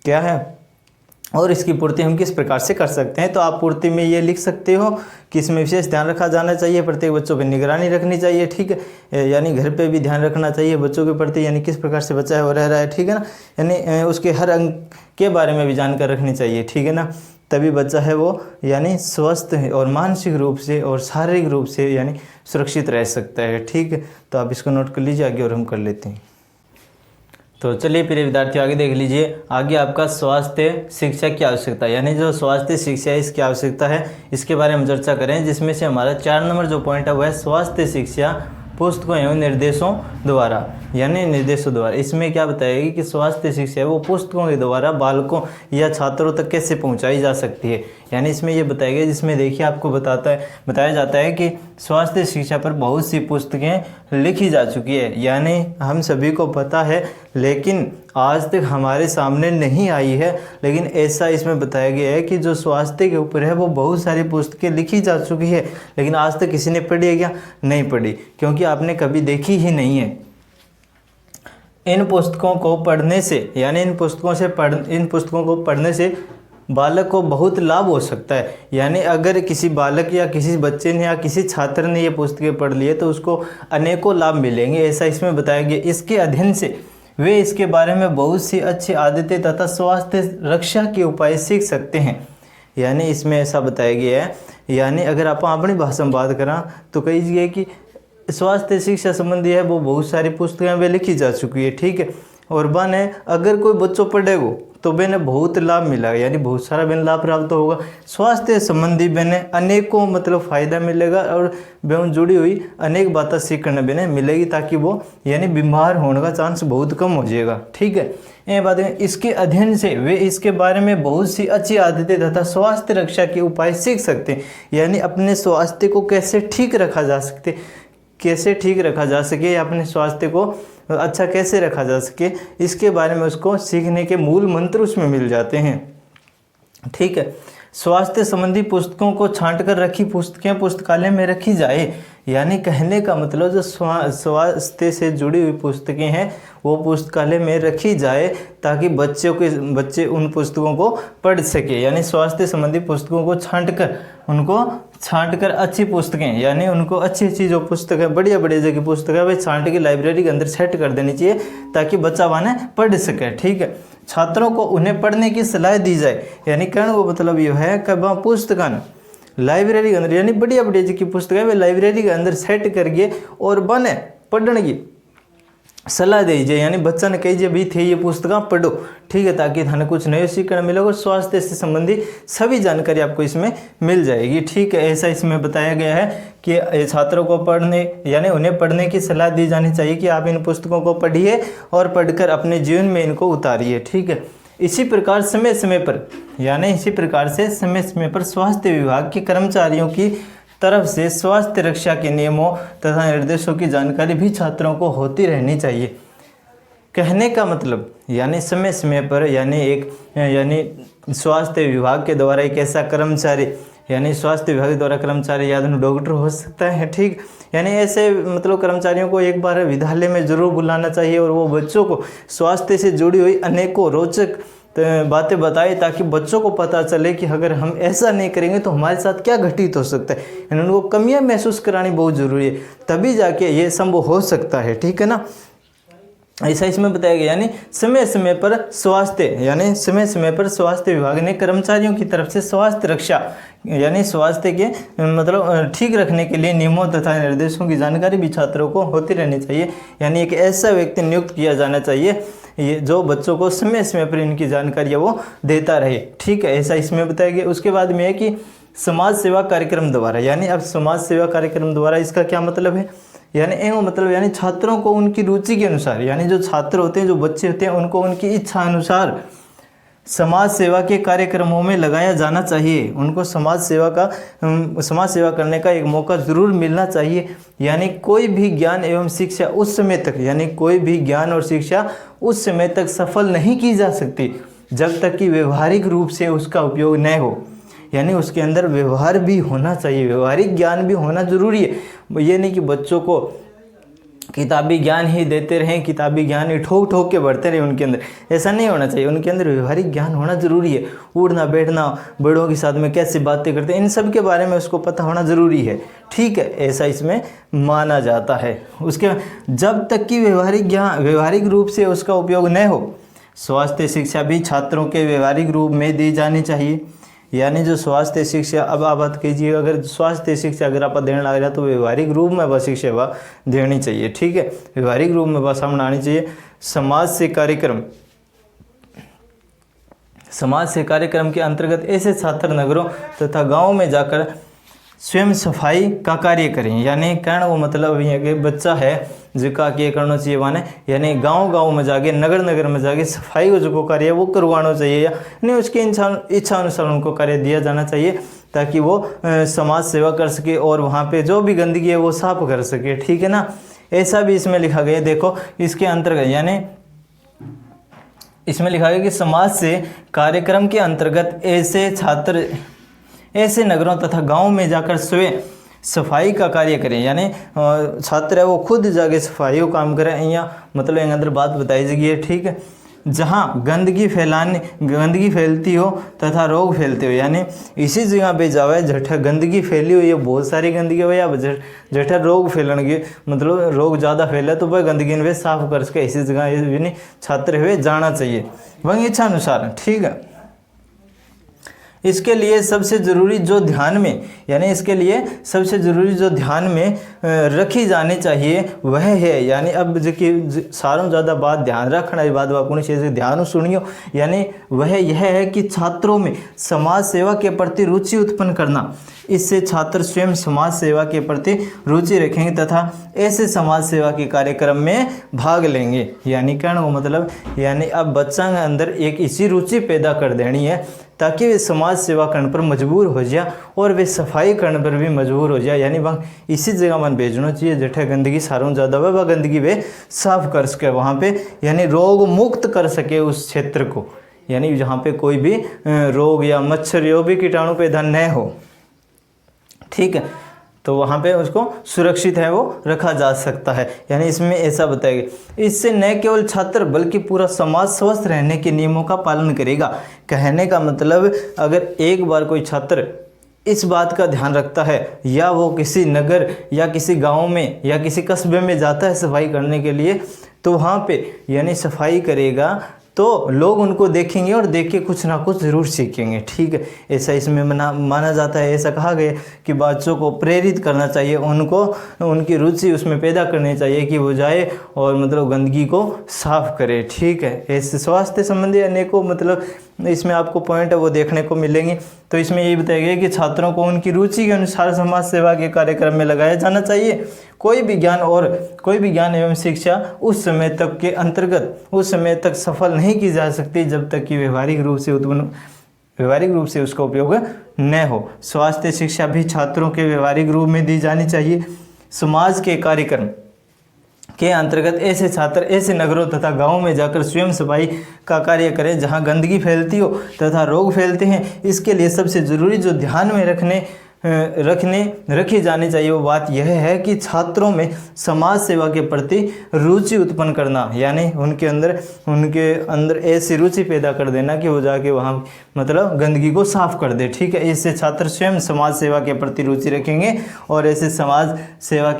क्या है और इसकी पूर्ति हम किस प्रकार से कर सकते हैं। तो आप पूर्ति में ये लिख सकते हो कि इसमें विशेष ध्यान रखा जाना चाहिए, प्रत्येक बच्चों पर निगरानी रखनी चाहिए, ठीक है। यानी घर पे भी ध्यान रखना चाहिए बच्चों के प्रति, यानी किस प्रकार से बच्चा है वो रह रहा है, ठीक है ना। यानी उसके हर अंग के बारे में भी जानकारी रखनी चाहिए, ठीक है ना। तभी बच्चा है वो यानी स्वस्थ है और मानसिक रूप से और शारीरिक रूप से यानी सुरक्षित रह सकता है, ठीक है। तो आप इसको नोट कर लीजिए, आगे और हम कर लेते हैं। तो चलिए प्रिय विद्यार्थियों आगे देख लीजिए, आगे आपका स्वास्थ्य शिक्षा की आवश्यकता, यानी जो स्वास्थ्य शिक्षा है इसकी आवश्यकता है, इसके बारे में चर्चा करें। जिसमें से हमारा 4 नंबर जो पॉइंट है वह है स्वास्थ्य शिक्षा पुस्तकों एवं निर्देशों द्वारा, यानी निर्देशों द्वारा। इसमें क्या बताएगी कि स्वास्थ्य शिक्षा है वो पुस्तकों के द्वारा बालकों या छात्रों तक कैसे पहुंचाई जा सकती है। यानी इसमें ये बताएगा, जिसमें देखिए आपको बताया जाता है कि स्वास्थ्य शिक्षा पर बहुत सी पुस्तकें लिखी जा चुकी है, यानी हम सभी को पता है लेकिन आज तक हमारे सामने नहीं आई है। लेकिन ऐसा इसमें बताया गया है कि जो स्वास्थ्य के ऊपर है वो बहुत सारी पुस्तकें लिखी जा चुकी है, लेकिन आज तक किसी ने पढ़ी है क्या? नहीं पढ़ी, क्योंकि आपने कभी देखी ही नहीं है। इन पुस्तकों को पढ़ने से यानी इन पुस्तकों को पढ़ने से बालक को बहुत लाभ हो सकता है। यानी अगर किसी बालक या किसी बच्चे ने या किसी छात्र ने ये पुस्तकें पढ़ ली है तो उसको अनेकों लाभ मिलेंगे, ऐसा इसमें बताया गया। इसके अध्ययन से वे इसके बारे में बहुत सी अच्छी आदतें तथा स्वास्थ्य रक्षा के उपाय सीख सकते हैं। यानी इसमें ऐसा बताया गया है, यानी अगर आप अपनी भाषा में बात करें तो कहिए कि स्वास्थ्य शिक्षा संबंधी है वो बहुत सारी पुस्तकें वे लिखी जा चुकी है, ठीक है। और बने अगर कोई बच्चों पढ़ेगो तो बेने बहुत लाभ मिला, यानी बहुत सारा बेने लाभ प्राप्त होगा। स्वास्थ्य संबंधी बेने अनेकों मतलब फ़ायदा मिलेगा और बेन जुड़ी हुई अनेक बातें सीखने बेने मिलेगी, ताकि वो यानी बीमार होने का चांस बहुत कम हो जाएगा, ठीक है। ये बात है, इसके अध्ययन से वे इसके बारे में बहुत सी अच्छी आदतें तथा स्वास्थ्य रक्षा के उपाय सीख सकते हैं। यानी अपने स्वास्थ्य को कैसे ठीक रखा जा सके, अपने स्वास्थ्य को अच्छा कैसे रखा जा सके, इसके बारे में उसको सीखने के मूल मंत्र उसमें मिल जाते हैं, ठीक है। स्वास्थ्य संबंधी पुस्तकों को छांटकर रखी पुस्तकें पुस्तकालय में रखी जाए, यानी कहने का मतलब जो स्वास्थ्य से जुड़ी हुई पुस्तकें हैं वो पुस्तकालय में रखी जाए ताकि बच्चे उन पुस्तकों को पढ़ सके। यानी स्वास्थ्य संबंधी पुस्तकों को छांटकर अच्छी पुस्तकें, यानी उनको अच्छी जो पुस्तकें बढ़िया जगह पुस्तकें वे छांट के लाइब्रेरी के अंदर सेट कर देनी चाहिए ताकि बच्चा वहाँ पढ़ सके, ठीक है। छात्रों को उन्हें पढ़ने की सलाह दी जाए, यानी कहने को मतलब ये है कि वहाँ पुस्तकान लाइब्रेरी के अंदर यानी बढ़िया जी की पुस्तकें वे लाइब्रेरी के अंदर सेट करके और बने पढ़ने की सलाह दीजिए। यानी बच्चा ने कहिए भी थे ये पुस्तकें पढ़ो, ठीक है, ताकि थाने कुछ नए सीखने मिलेगा और स्वास्थ्य से संबंधी सभी जानकारी आपको इसमें मिल जाएगी, ठीक है। ऐसा इसमें बताया गया है कि छात्रों को उन्हें पढ़ने की सलाह दी जानी चाहिए कि आप इन पुस्तकों को पढ़िए और पढ़कर अपने जीवन में इनको उतारिए, ठीक है। इसी प्रकार समय समय पर स्वास्थ्य विभाग के कर्मचारियों की तरफ से स्वास्थ्य रक्षा के नियमों तथा निर्देशों की जानकारी भी छात्रों को होती रहनी चाहिए। कहने का मतलब यानी समय समय पर यानी स्वास्थ्य विभाग के द्वारा एक ऐसा कर्मचारी, यानी स्वास्थ्य विभाग के द्वारा कर्मचारी या डॉक्टर हो सकता है, ठीक। यानी ऐसे मतलब कर्मचारियों को एक बार विद्यालय में जरूर बुलाना चाहिए और वो बच्चों को स्वास्थ्य से जुड़ी हुई अनेकों रोचक बातें बताए ताकि बच्चों को पता चले कि अगर हम ऐसा नहीं करेंगे तो हमारे साथ क्या घटित हो सकता है। यानी उनको कमियां महसूस करानी बहुत ज़रूरी है, तभी जाके ये संभव हो सकता है, ठीक है ना। ऐसा इसमें बताया गया। यानी समय समय पर स्वास्थ्य, यानी समय समय पर स्वास्थ्य विभाग ने कर्मचारियों की तरफ से स्वास्थ्य रक्षा यानी स्वास्थ्य के मतलब ठीक रखने के लिए नियमों तथा निर्देशों की जानकारी भी छात्रों को होती रहनी चाहिए। यानी एक ऐसा व्यक्ति नियुक्त किया जाना चाहिए ये जो बच्चों को समय समय पर इनकी जानकारी वो देता रहे। ठीक है, ऐसा इसमें बताया गया। उसके बाद में है कि समाज सेवा कार्यक्रम द्वारा, यानी अब समाज सेवा कार्यक्रम द्वारा इसका क्या मतलब है, यानी एवं मतलब यानी छात्रों को उनकी रुचि के अनुसार, यानी जो छात्र होते हैं, जो बच्चे होते हैं, उनको उनकी इच्छा अनुसार समाज सेवा के कार्यक्रमों में लगाया जाना चाहिए। उनको समाज सेवा करने का एक मौका ज़रूर मिलना चाहिए। यानी कोई भी ज्ञान एवं शिक्षा उस समय तक, यानी कोई भी ज्ञान और शिक्षा उस समय तक सफल नहीं की जा सकती जब तक कि व्यवहारिक रूप से उसका उपयोग न हो। यानी उसके अंदर व्यवहार भी होना चाहिए, व्यवहारिक ज्ञान भी होना ज़रूरी है। ये नहीं कि बच्चों को किताबी ज्ञान ही देते रहें, किताबी ज्ञान ही ठोक ठोक के बढ़ते रहे उनके अंदर, ऐसा नहीं होना चाहिए। उनके अंदर व्यवहारिक ज्ञान होना ज़रूरी है। उठना बैठना, बड़ों के साथ में कैसे बातें करते हैं, इन सब के बारे में उसको पता होना ज़रूरी है। ठीक है, ऐसा इसमें माना जाता है। उसके जब तक कि व्यवहारिक रूप से उसका उपयोग न हो, स्वास्थ्य शिक्षा भी छात्रों के व्यवहारिक रूप में दी जानी चाहिए। यानी जो स्वास्थ्य शिक्षा, अब आप बात कीजिए, अगर स्वास्थ्य शिक्षा अगर आप देने लग रहा तो व्यवहारिक रूप में वह शिक्षा वह देनी चाहिए। ठीक है, व्यवहारिक रूप में वह सामने आनी चाहिए। समाज से कार्यक्रम के अंतर्गत ऐसे छात्र नगरों तथा गाँव में जाकर स्वयं सफाई का कार्य करें। यानी कहना वो मतलब ये कि बच्चा है जिसका क्या करना चाहिए माने, यानी गांव में जाके, नगर में जाके सफाई को जो कार्य है वो करवाना चाहिए, या नहीं उसकी इच्छा अनुसार उनको कार्य दिया जाना चाहिए ताकि वो समाज सेवा कर सके और वहाँ पे जो भी गंदगी है वो साफ कर सके। ठीक है ना, ऐसा भी इसमें लिखा गया। देखो इसके अंतर्गत, यानी इसमें लिखा गया कि समाज से कार्यक्रम के अंतर्गत ऐसे छात्र ऐसे नगरों तथा गांव में जाकर स्वयं सफाई का कार्य करें। यानी छात्र है वो खुद जाके सफाई का काम करें। यहाँ मतलब एक अंदर बात बताई गई है। ठीक है, जहाँ गंदगी फैलती हो तथा रोग फैलते हो, यानी इसी जगह पे जावे जठा गंदगी फैली हुई है, बहुत सारी गंदगी हो या जठा रोग फैलने मतलब रोग ज़्यादा फैला तो वह गंदगी वे साफ कर सके, इसी जगह यानी छात्र हुए जाना चाहिए वही इच्छा अनुसार। ठीक है, इसके लिए सबसे ज़रूरी जो ध्यान में, यानी इसके लिए सबसे ज़रूरी जो ध्यान में रखी जानी चाहिए वह है, यानी अब जो सारों ज़्यादा बात ध्यान रखना बात कौन चीज़ ध्यान सुनियो, यानी वह यह है कि छात्रों में समाज सेवा के प्रति रुचि उत्पन्न करना। इससे छात्र स्वयं समाज सेवा के प्रति रुचि रखेंगे तथा ऐसे समाज सेवा के कार्यक्रम में भाग लेंगे। यानी कहना वो मतलब, यानी अब बच्चा के अंदर एक इसी रुचि पैदा कर देनी है ताकि वे समाज सेवा करने पर मजबूर हो जाए और वे सफाई करने पर भी मजबूर हो जाए। यानी वहाँ इसी जगह मन भेजना चाहिए जठे गंदगी सारों ज़्यादा है, वह गंदगी वे साफ कर सके वहाँ पे, यानी रोग मुक्त कर सके उस क्षेत्र को, यानी जहाँ पे कोई भी रोग या मच्छर या भी कीटाणु पैदा न हो। ठीक है, तो वहाँ पे उसको सुरक्षित है वो रखा जा सकता है। यानी इसमें ऐसा बताया गया। इससे न केवल छात्र बल्कि पूरा समाज स्वस्थ रहने के नियमों का पालन करेगा। कहने का मतलब, अगर एक बार कोई छात्र इस बात का ध्यान रखता है या वो किसी नगर या किसी गांव में या किसी कस्बे में जाता है सफाई करने के लिए, तो वहाँ पे यानी सफाई करेगा तो लोग उनको देखेंगे और देख के कुछ ना कुछ ज़रूर सीखेंगे। ठीक है, ऐसा इसमें माना जाता है। ऐसा कहा गया कि बच्चों को प्रेरित करना चाहिए, उनको उनकी रुचि उसमें पैदा करनी चाहिए कि वो जाए और मतलब गंदगी को साफ करे। ठीक है, ऐसे स्वास्थ्य संबंधी अनेकों मतलब इसमें आपको पॉइंट है वो देखने को मिलेंगे। तो इसमें यही बताया गया कि छात्रों को उनकी रुचि के अनुसार समाज सेवा के कार्यक्रम में लगाया जाना चाहिए। कोई भी ज्ञान एवं शिक्षा उस समय तक सफल नहीं की जा सकती जब तक कि व्यवहारिक रूप से उसका उपयोग न हो। स्वास्थ्य शिक्षा भी छात्रों के व्यवहारिक रूप में दी जानी चाहिए। समाज के कार्यक्रम के अंतर्गत ऐसे छात्र ऐसे नगरों तथा गांवों में जाकर स्वयं सफाई का कार्य करें जहां गंदगी फैलती हो तथा रोग फैलते हैं। इसके लिए सबसे ज़रूरी जो ध्यान में रखी जानी चाहिए वो बात यह है कि छात्रों में समाज सेवा के प्रति रुचि उत्पन्न करना, यानी उनके अंदर ऐसी रुचि पैदा कर देना कि वो जाके वहाँ मतलब गंदगी को साफ कर दे। ठीक है, इससे छात्र स्वयं समाज सेवा के प्रति रुचि रखेंगे और ऐसे समाज सेवा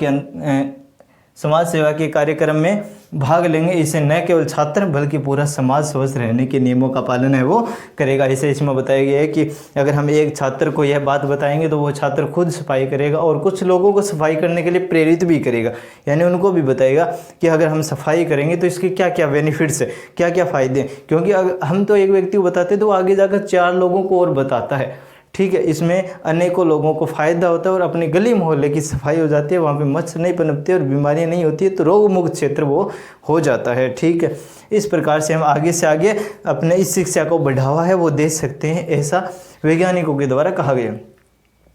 के कार्यक्रम में भाग लेंगे, इससे न केवल छात्र बल्कि पूरा समाज स्वस्थ रहने के नियमों का पालन है वो करेगा। इसे इसमें बताया गया है कि अगर हम एक छात्र को यह बात बताएंगे तो वो छात्र खुद सफाई करेगा और कुछ लोगों को सफाई करने के लिए प्रेरित भी करेगा, यानी उनको भी बताएगा कि अगर हम सफाई करेंगे तो इसके क्या क्या बेनिफिट्स है, क्या क्या फ़ायदे हैं। क्योंकि अगर हम तो एक व्यक्ति को बताते हैं तो आगे जाकर 4 लोगों को और बताता है, ठीक है। इसमें अनेकों लोगों को फ़ायदा होता है और अपने गली मोहल्ले की सफाई हो जाती है, वहाँ पे मच्छर नहीं पनपते और बीमारियाँ नहीं होती है, तो रोग मुक्त क्षेत्र वो हो जाता है, ठीक है। इस प्रकार से हम आगे से आगे अपने इस शिक्षा को बढ़ावा है वो दे सकते हैं, ऐसा वैज्ञानिकों के द्वारा कहा गया।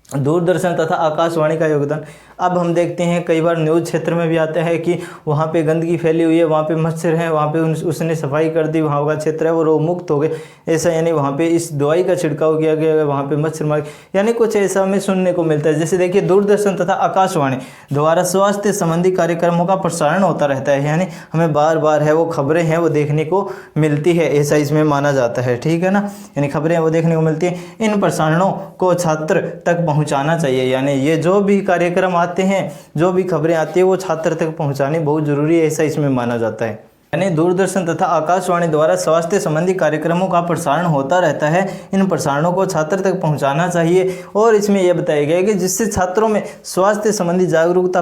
दूरदर्शन तथा आकाशवाणी का योगदान। अब हम देखते हैं कई बार न्यूज़ क्षेत्र में भी आता है कि वहाँ पे गंदगी फैली हुई है, वहाँ पे मच्छर है, वहाँ पे उसने सफाई कर दी, वहाँ का क्षेत्र है वो रोग मुक्त हो गए, ऐसा यानी वहाँ पे इस दवाई का छिड़काव किया गया, वहाँ पे मच्छर मार, यानी कुछ ऐसा हमें सुनने को मिलता है। जैसे देखिए दूरदर्शन तथा आकाशवाणी द्वारा स्वास्थ्य संबंधी कार्यक्रमों का प्रसारण होता रहता है, यानी हमें बार बार है वो खबरें हैं वो देखने को मिलती है, ऐसा इसमें माना जाता है, ठीक है ना। यानी खबरें वो देखने को मिलती हैं। इन प्रसारणों को छात्र तक पहुँचाना चाहिए, यानी ये जो भी कार्यक्रम आते हैं, जो भी खबरें आती है वो छात्र तक पहुंचानी बहुत जरूरी है, ऐसा इसमें माना जाता है। यानी दूरदर्शन तथा आकाशवाणी द्वारा स्वास्थ्य संबंधी कार्यक्रमों का प्रसारण होता रहता है, इन प्रसारणों को छात्र तक पहुंचाना चाहिए। और इसमें यह बताया गया है कि जिससे छात्रों में स्वास्थ्य संबंधी जागरूकता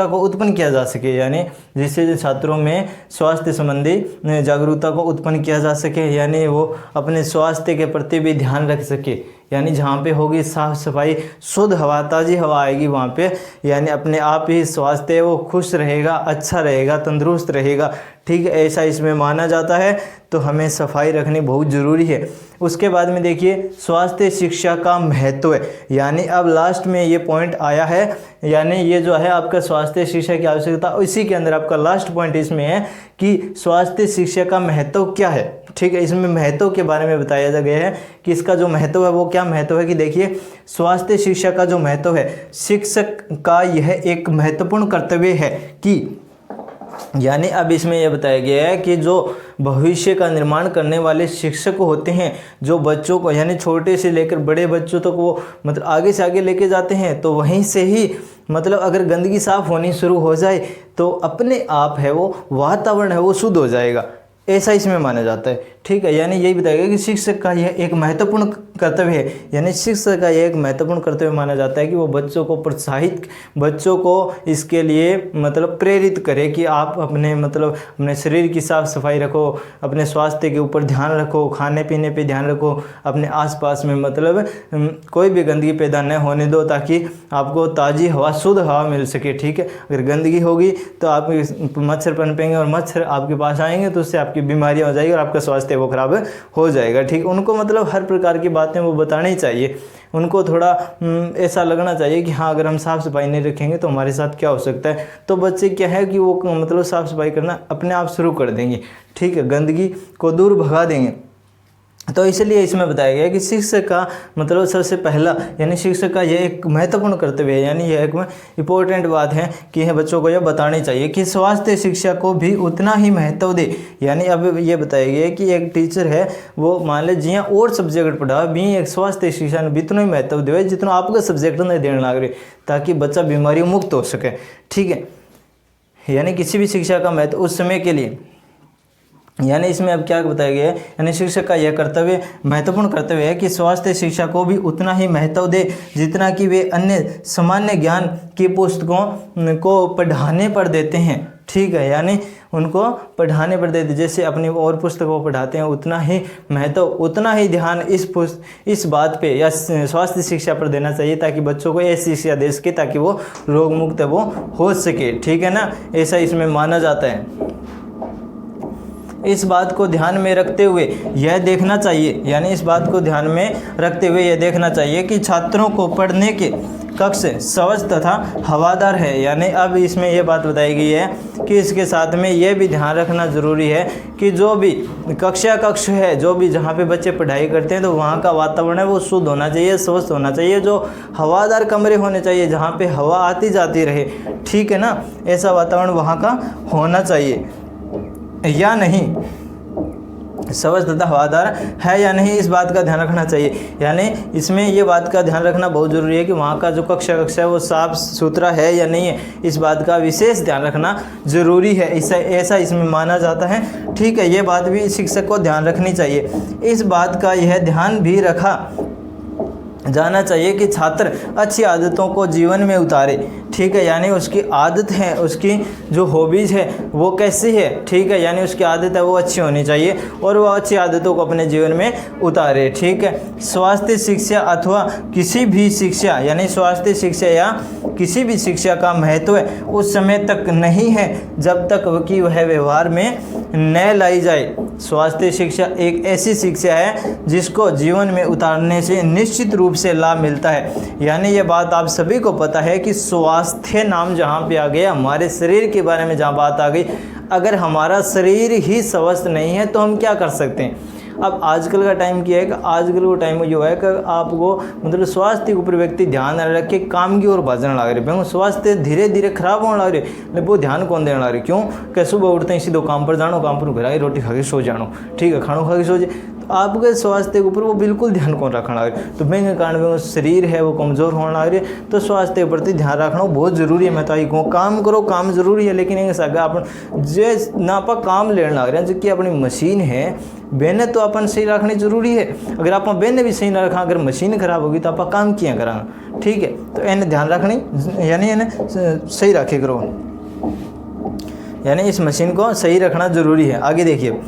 को उत्पन्न किया जा सके, यानी जिससे छात्रों में स्वास्थ्य संबंधी जागरूकता को उत्पन्न किया जा सके, यानी वो अपने स्वास्थ्य के प्रति भी ध्यान रख सके, यानी जहाँ पे होगी साफ सफाई, शुद्ध हवा, ताज़ी हवा आएगी वहाँ पे, यानी अपने आप ही स्वास्थ्य वो खुश रहेगा, अच्छा रहेगा, तंदुरुस्त रहेगा, ठीक है, ऐसा इसमें माना जाता है। तो हमें सफाई रखनी बहुत ज़रूरी है। उसके बाद में देखिए स्वास्थ्य शिक्षा का महत्व है, यानी अब लास्ट में ये पॉइंट आया है, यानी ये जो है आपका स्वास्थ्य शिक्षा की आवश्यकता, इसी के अंदर आपका लास्ट पॉइंट इसमें है कि स्वास्थ्य शिक्षा का महत्व क्या है, ठीक है। इसमें महत्व के बारे में बताया गया है कि इसका जो महत्व है वो क्या महत्व है कि देखिए स्वास्थ्य शिक्षा का जो महत्व है, शिक्षक का यह एक महत्वपूर्ण कर्तव्य है कि, यानी अब इसमें यह बताया गया है कि जो भविष्य का निर्माण करने वाले शिक्षक होते हैं, जो बच्चों को यानी छोटे से लेकर बड़े बच्चों तक वो मतलब आगे से आगे लेके जाते हैं, तो वहीं से ही मतलब अगर गंदगी साफ होनी शुरू हो जाए तो अपने आप है वो वातावरण है वो शुद्ध हो जाएगा, ऐसा इसमें माना जाता है, ठीक है। यानी यही बताया गया कि शिक्षक का यह एक महत्वपूर्ण कर्तव्य है, यानी शिक्षक का यह एक महत्वपूर्ण कर्तव्य माना जाता है कि वो बच्चों को प्रोत्साहित, बच्चों को इसके लिए मतलब प्रेरित करे कि आप अपने मतलब अपने शरीर की साफ सफाई रखो, अपने स्वास्थ्य के ऊपर ध्यान रखो, खाने पीने पे ध्यान रखो, अपने आसपास में मतलब कोई भी गंदगी पैदा न होने दो ताकि आपको ताज़ी हवा, शुद्ध हवा मिल सके, ठीक है। अगर गंदगी होगी तो आप मच्छर पनपेंगे और मच्छर आपके पास आएंगे तो उससे आपकी बीमारियाँ हो जाएगी और आपका स्वास्थ्य वो खराब हो जाएगा, ठीक। उनको मतलब हर प्रकार की बातें वो बतानी चाहिए, उनको थोड़ा ऐसा लगना चाहिए कि हाँ अगर हम साफ़ सफाई नहीं रखेंगे तो हमारे साथ क्या हो सकता है। तो बच्चे क्या है कि वो मतलब साफ़ सफाई करना अपने आप शुरू कर देंगे, ठीक है, गंदगी को दूर भगा देंगे। तो इसलिए इसमें बताया गया है कि शिक्षक का मतलब सबसे पहला यानी शिक्षक का यह एक महत्वपूर्ण कर्तव्य है, यानी यह एक इम्पोर्टेंट बात है कि यह बच्चों को यह बतानी चाहिए कि स्वास्थ्य शिक्षा को भी उतना ही महत्व दे। यानी अब ये बताया गया है कि एक टीचर है वो मान लीजिए जियाँ और सब्जेक्ट पढ़ा भी एक स्वास्थ्य शिक्षा भी इतना ही महत्व दे जितना आपका सब्जेक्ट नहीं देने लग रहे, ताकि बच्चा बीमारी मुक्त हो सके, ठीक है। यानी किसी भी शिक्षा का महत्व उस समय के लिए, यानी इसमें अब क्या बताया गया है, यानी शिक्षक का यह कर्तव्य महत्वपूर्ण कर्तव्य है कि स्वास्थ्य शिक्षा को भी उतना ही महत्व दे जितना कि वे अन्य सामान्य ज्ञान की पुस्तकों को पढ़ाने पर देते हैं, ठीक है। यानी उनको पढ़ाने पर देते जैसे अपनी और पुस्तकों पढ़ाते हैं उतना ही महत्व, उतना ही ध्यान इस बात पे या स्वास्थ्य शिक्षा पर देना चाहिए ताकि बच्चों को ऐसी शिक्षा दे सके ताकि वो रोग मुक्त वो हो सके, ठीक है ना, ऐसा इसमें माना जाता है। इस बात को ध्यान में रखते हुए यह देखना चाहिए, यानी इस बात को ध्यान में रखते हुए यह देखना चाहिए कि छात्रों को पढ़ने के कक्ष स्वच्छ तथा हवादार है। यानी अब इसमें यह बात बताई गई है कि इसके साथ में यह भी ध्यान रखना ज़रूरी है कि जो भी कक्ष है, जो भी जहाँ पे बच्चे पढ़ाई करते हैं तो वहाँ का वातावरण है वो शुद्ध होना चाहिए, स्वच्छ होना चाहिए, जो हवादार कमरे होने चाहिए जहाँ पे हवा आती जाती रहे, ठीक है ना, ऐसा वातावरण वहाँ का होना चाहिए या नहीं। स्वस्थ तथा हवादार है या नहीं, इस बात का ध्यान रखना चाहिए। यानी इसमें ये बात का ध्यान रखना बहुत ज़रूरी है कि वहाँ का जो कक्षा है वो साफ़ सुथरा है या नहीं है, इस बात का विशेष ध्यान रखना ज़रूरी है। ऐसा इसमें माना जाता है। ठीक है, ये बात भी शिक्षक को ध्यान रखनी चाहिए। इस बात का यह ध्यान भी रखा जाना चाहिए कि छात्र अच्छी आदतों को जीवन में उतारे। ठीक है, यानी उसकी आदत है, उसकी जो हॉबीज़ है वो कैसी है। ठीक है, यानी उसकी आदत है वो अच्छी होनी चाहिए और वो अच्छी आदतों को अपने जीवन में उतारे। ठीक है, स्वास्थ्य शिक्षा अथवा किसी भी शिक्षा, यानी स्वास्थ्य शिक्षा या किसी भी शिक्षा का महत्व उस समय तक नहीं है जब तक कि वह व्यवहार में न लाई जाए। स्वास्थ्य शिक्षा एक ऐसी शिक्षा है जिसको जीवन में उतारने से निश्चित रूप से लाभ मिलता है। यानी ये बात आप सभी को पता है कि स्वास्थ्य नाम जहाँ पे आ गया, हमारे शरीर के बारे में जहाँ बात आ गई, अगर हमारा शरीर ही स्वस्थ नहीं है तो हम क्या कर सकते हैं। अब आजकल का टाइम क्या है कि आजकल का टाइम जो है कि आपको मतलब स्वास्थ्य के ऊपर व्यक्ति ध्यान रख के काम की ओर भाजने लग रहे। स्वास्थ्य धीरे धीरे खराब होने लग रहे, लेकिन वो ध्यान कौन देने लग रहे। क्यों कि सुबह उठते हैं सीधे काम पर जानो, काम पर घर आई रोटी खा के सो जानो। ठीक है, खाना खा के सो जाए, तो आपके स्वास्थ्य के ऊपर वो बिल्कुल ध्यान कौन रखना लग रहे। तो बैंक के कारण शरीर है वो कमज़ोर होने लग रहे, तो स्वास्थ्य के प्रति ध्यान रखना बहुत ज़रूरी है। मैं तो आई कहूँ काम करो, काम ज़रूरी है, लेकिन अपन जे ना आप काम लेने लग रहे हैं जो कि अपनी मशीन है बेने तो अपन सही रखनी जरूरी है। अगर आप बेने भी सही ना रखा, अगर मशीन खराब होगी तो आप काम किया करा। ठीक है, तो इन्हें ध्यान रखनी, यानी इन्हें सही रखे करो, यानी इस मशीन को सही रखना जरूरी है। आगे देखिए,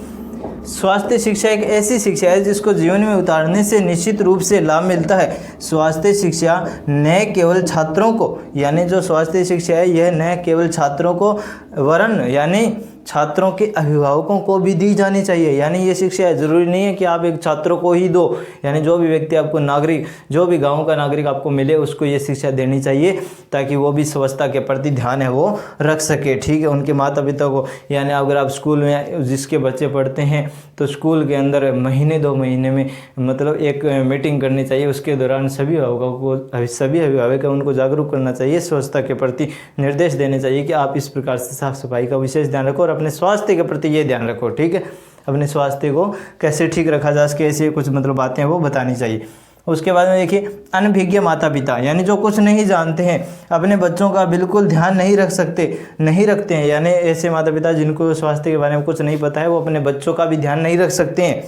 स्वास्थ्य शिक्षा एक ऐसी शिक्षा है जिसको जीवन में उतारने से निश्चित रूप से लाभ मिलता है। स्वास्थ्य शिक्षा न केवल छात्रों को, यानी जो स्वास्थ्य शिक्षा है यह न केवल छात्रों को वरन यानी छात्रों के अभिभावकों को भी दी जानी चाहिए। यानी ये शिक्षा है, ज़रूरी नहीं है कि आप एक छात्रों को ही दो, यानी जो भी व्यक्ति आपको नागरिक, जो भी गांव का नागरिक आपको मिले उसको ये शिक्षा देनी चाहिए ताकि वो भी स्वच्छता के प्रति ध्यान है वो रख सके। ठीक है, उनके माता पिता को, यानी अगर आप स्कूल में जिसके बच्चे पढ़ते हैं तो स्कूल के अंदर महीने 2 महीने में मतलब एक मीटिंग करनी चाहिए। उसके दौरान सभी अभिभावक उनको जागरूक करना चाहिए, स्वच्छता के प्रति निर्देश देने चाहिए कि आप इस प्रकार से साफ सफाई का विशेष ध्यान रखो और अपने स्वास्थ्य के प्रति ये ध्यान रखो। ठीक है, अपने स्वास्थ्य को कैसे ठीक रखा जा सके ऐसे कुछ मतलब बातें वो बतानी चाहिए। उसके बाद में देखिए, अनभिज्ञ माता पिता, यानी जो कुछ नहीं जानते हैं, अपने बच्चों का बिल्कुल ध्यान नहीं रखते हैं। यानी ऐसे माता पिता जिनको स्वास्थ्य के बारे में कुछ नहीं पता है वो अपने बच्चों का भी ध्यान नहीं रख सकते हैं।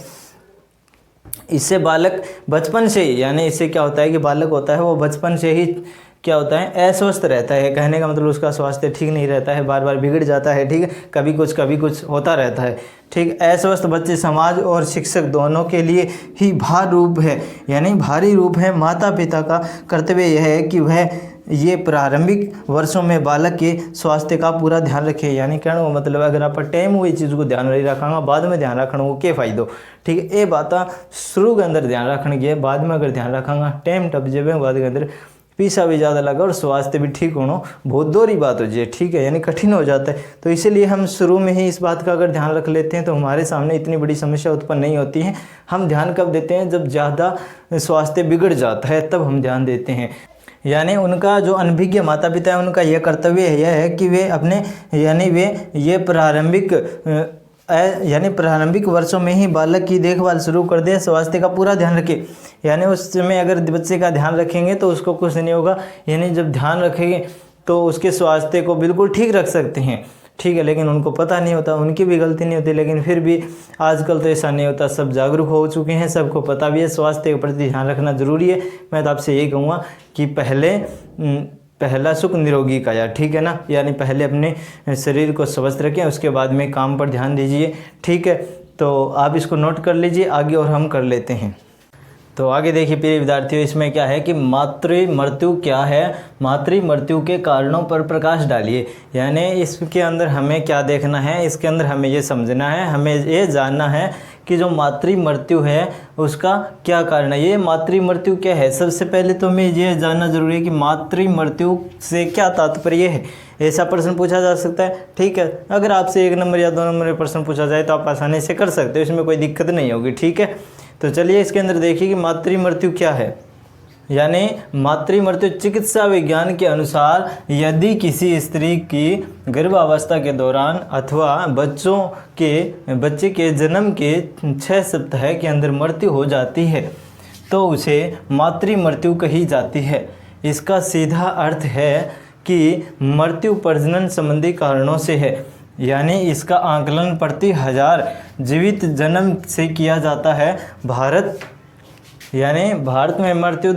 इससे बालक बचपन से ही, यानी इससे क्या होता है कि बालक होता है वो बचपन से ही क्या होता है, अस्वस्थ रहता है। कहने का मतलब उसका स्वास्थ्य ठीक नहीं रहता है, बार बार बिगड़ जाता है। ठीक है, कभी कुछ होता रहता है। ठीक, अस्वस्थ बच्चे समाज और शिक्षक दोनों के लिए ही भारी रूप है। माता पिता का कर्तव्य यह है कि वह ये प्रारंभिक वर्षों में बालक के स्वास्थ्य का पूरा ध्यान रखे। यानी कहने का मतलब अगर आप टाइम हुई चीज़ को ध्यान नहीं रखांगा, बाद में ध्यान रखने को क्या फायदो। ठीक है, ये बात शुरू के अंदर ध्यान रखने की है, बाद में अगर ध्यान रखांगा टाइम टप जब बाद के अंदर पैसा भी ज़्यादा लगा और स्वास्थ्य भी ठीक होना बहुत दोहरी बात हो जाए। ठीक है, यानी कठिन हो जाता है। तो इसीलिए हम शुरू में ही इस बात का अगर ध्यान रख लेते हैं तो हमारे सामने इतनी बड़ी समस्या उत्पन्न नहीं होती है। हम ध्यान कब देते हैं, जब ज़्यादा स्वास्थ्य बिगड़ जाता है तब हम ध्यान देते हैं। यानी उनका जो अनभिज्ञ माता पिता है उनका यह कर्तव्य यह है कि वे अपने प्रारंभिक वर्षों में ही बालक की देखभाल शुरू कर दें, स्वास्थ्य का पूरा ध्यान रखें। यानी उस समय अगर बच्चे का ध्यान रखेंगे तो उसको कुछ नहीं होगा। यानी जब ध्यान रखेंगे तो उसके स्वास्थ्य को बिल्कुल ठीक रख सकते हैं। ठीक है, लेकिन उनको पता नहीं होता, उनकी भी गलती नहीं होती, लेकिन फिर भी आजकल तो ऐसा नहीं होता, सब जागरूक हो चुके हैं, सबको पता भी है स्वास्थ्य के प्रति ध्यान रखना ज़रूरी है। मैं तो आपसे यही कहूँगा कि पहला सुख निरोगी काया। ठीक है ना, यानी पहले अपने शरीर को स्वस्थ रखें, उसके बाद में काम पर ध्यान दीजिए। ठीक है, तो आप इसको नोट कर लीजिए आगे और हम कर लेते हैं। तो आगे देखिए प्रिय विद्यार्थियों, इसमें क्या है कि मातृ मृत्यु क्या है, मातृ मृत्यु के कारणों पर प्रकाश डालिए। यानी इसके अंदर हमें क्या देखना है, इसके अंदर हमें ये समझना है, हमें ये जानना है कि जो मातृ मृत्यु है उसका क्या कारण है। ये मातृ मृत्यु क्या है, सबसे पहले तो हमें ये जानना जरूरी है कि मातृ मृत्यु से क्या तात्पर्य है। ऐसा प्रश्न पूछा जा सकता है। ठीक है, अगर आपसे 1 नंबर या 2 नंबर में प्रश्न पूछा जाए तो आप आसानी से कर सकते हो, इसमें कोई दिक्कत नहीं होगी। ठीक है, तो चलिए इसके अंदर देखिए कि मातृ मृत्यु क्या है। यानी मातृ मृत्यु चिकित्सा विज्ञान के अनुसार यदि किसी स्त्री की गर्भावस्था के दौरान अथवा बच्चे के जन्म के 6 सप्ताह के अंदर मृत्यु हो जाती है तो उसे मातृ मृत्यु कही जाती है। इसका सीधा अर्थ है कि मृत्यु प्रजनन संबंधी कारणों से है, यानी इसका आकलन प्रति 1000 जीवित जन्म से किया जाता है। भारत में मृत्यु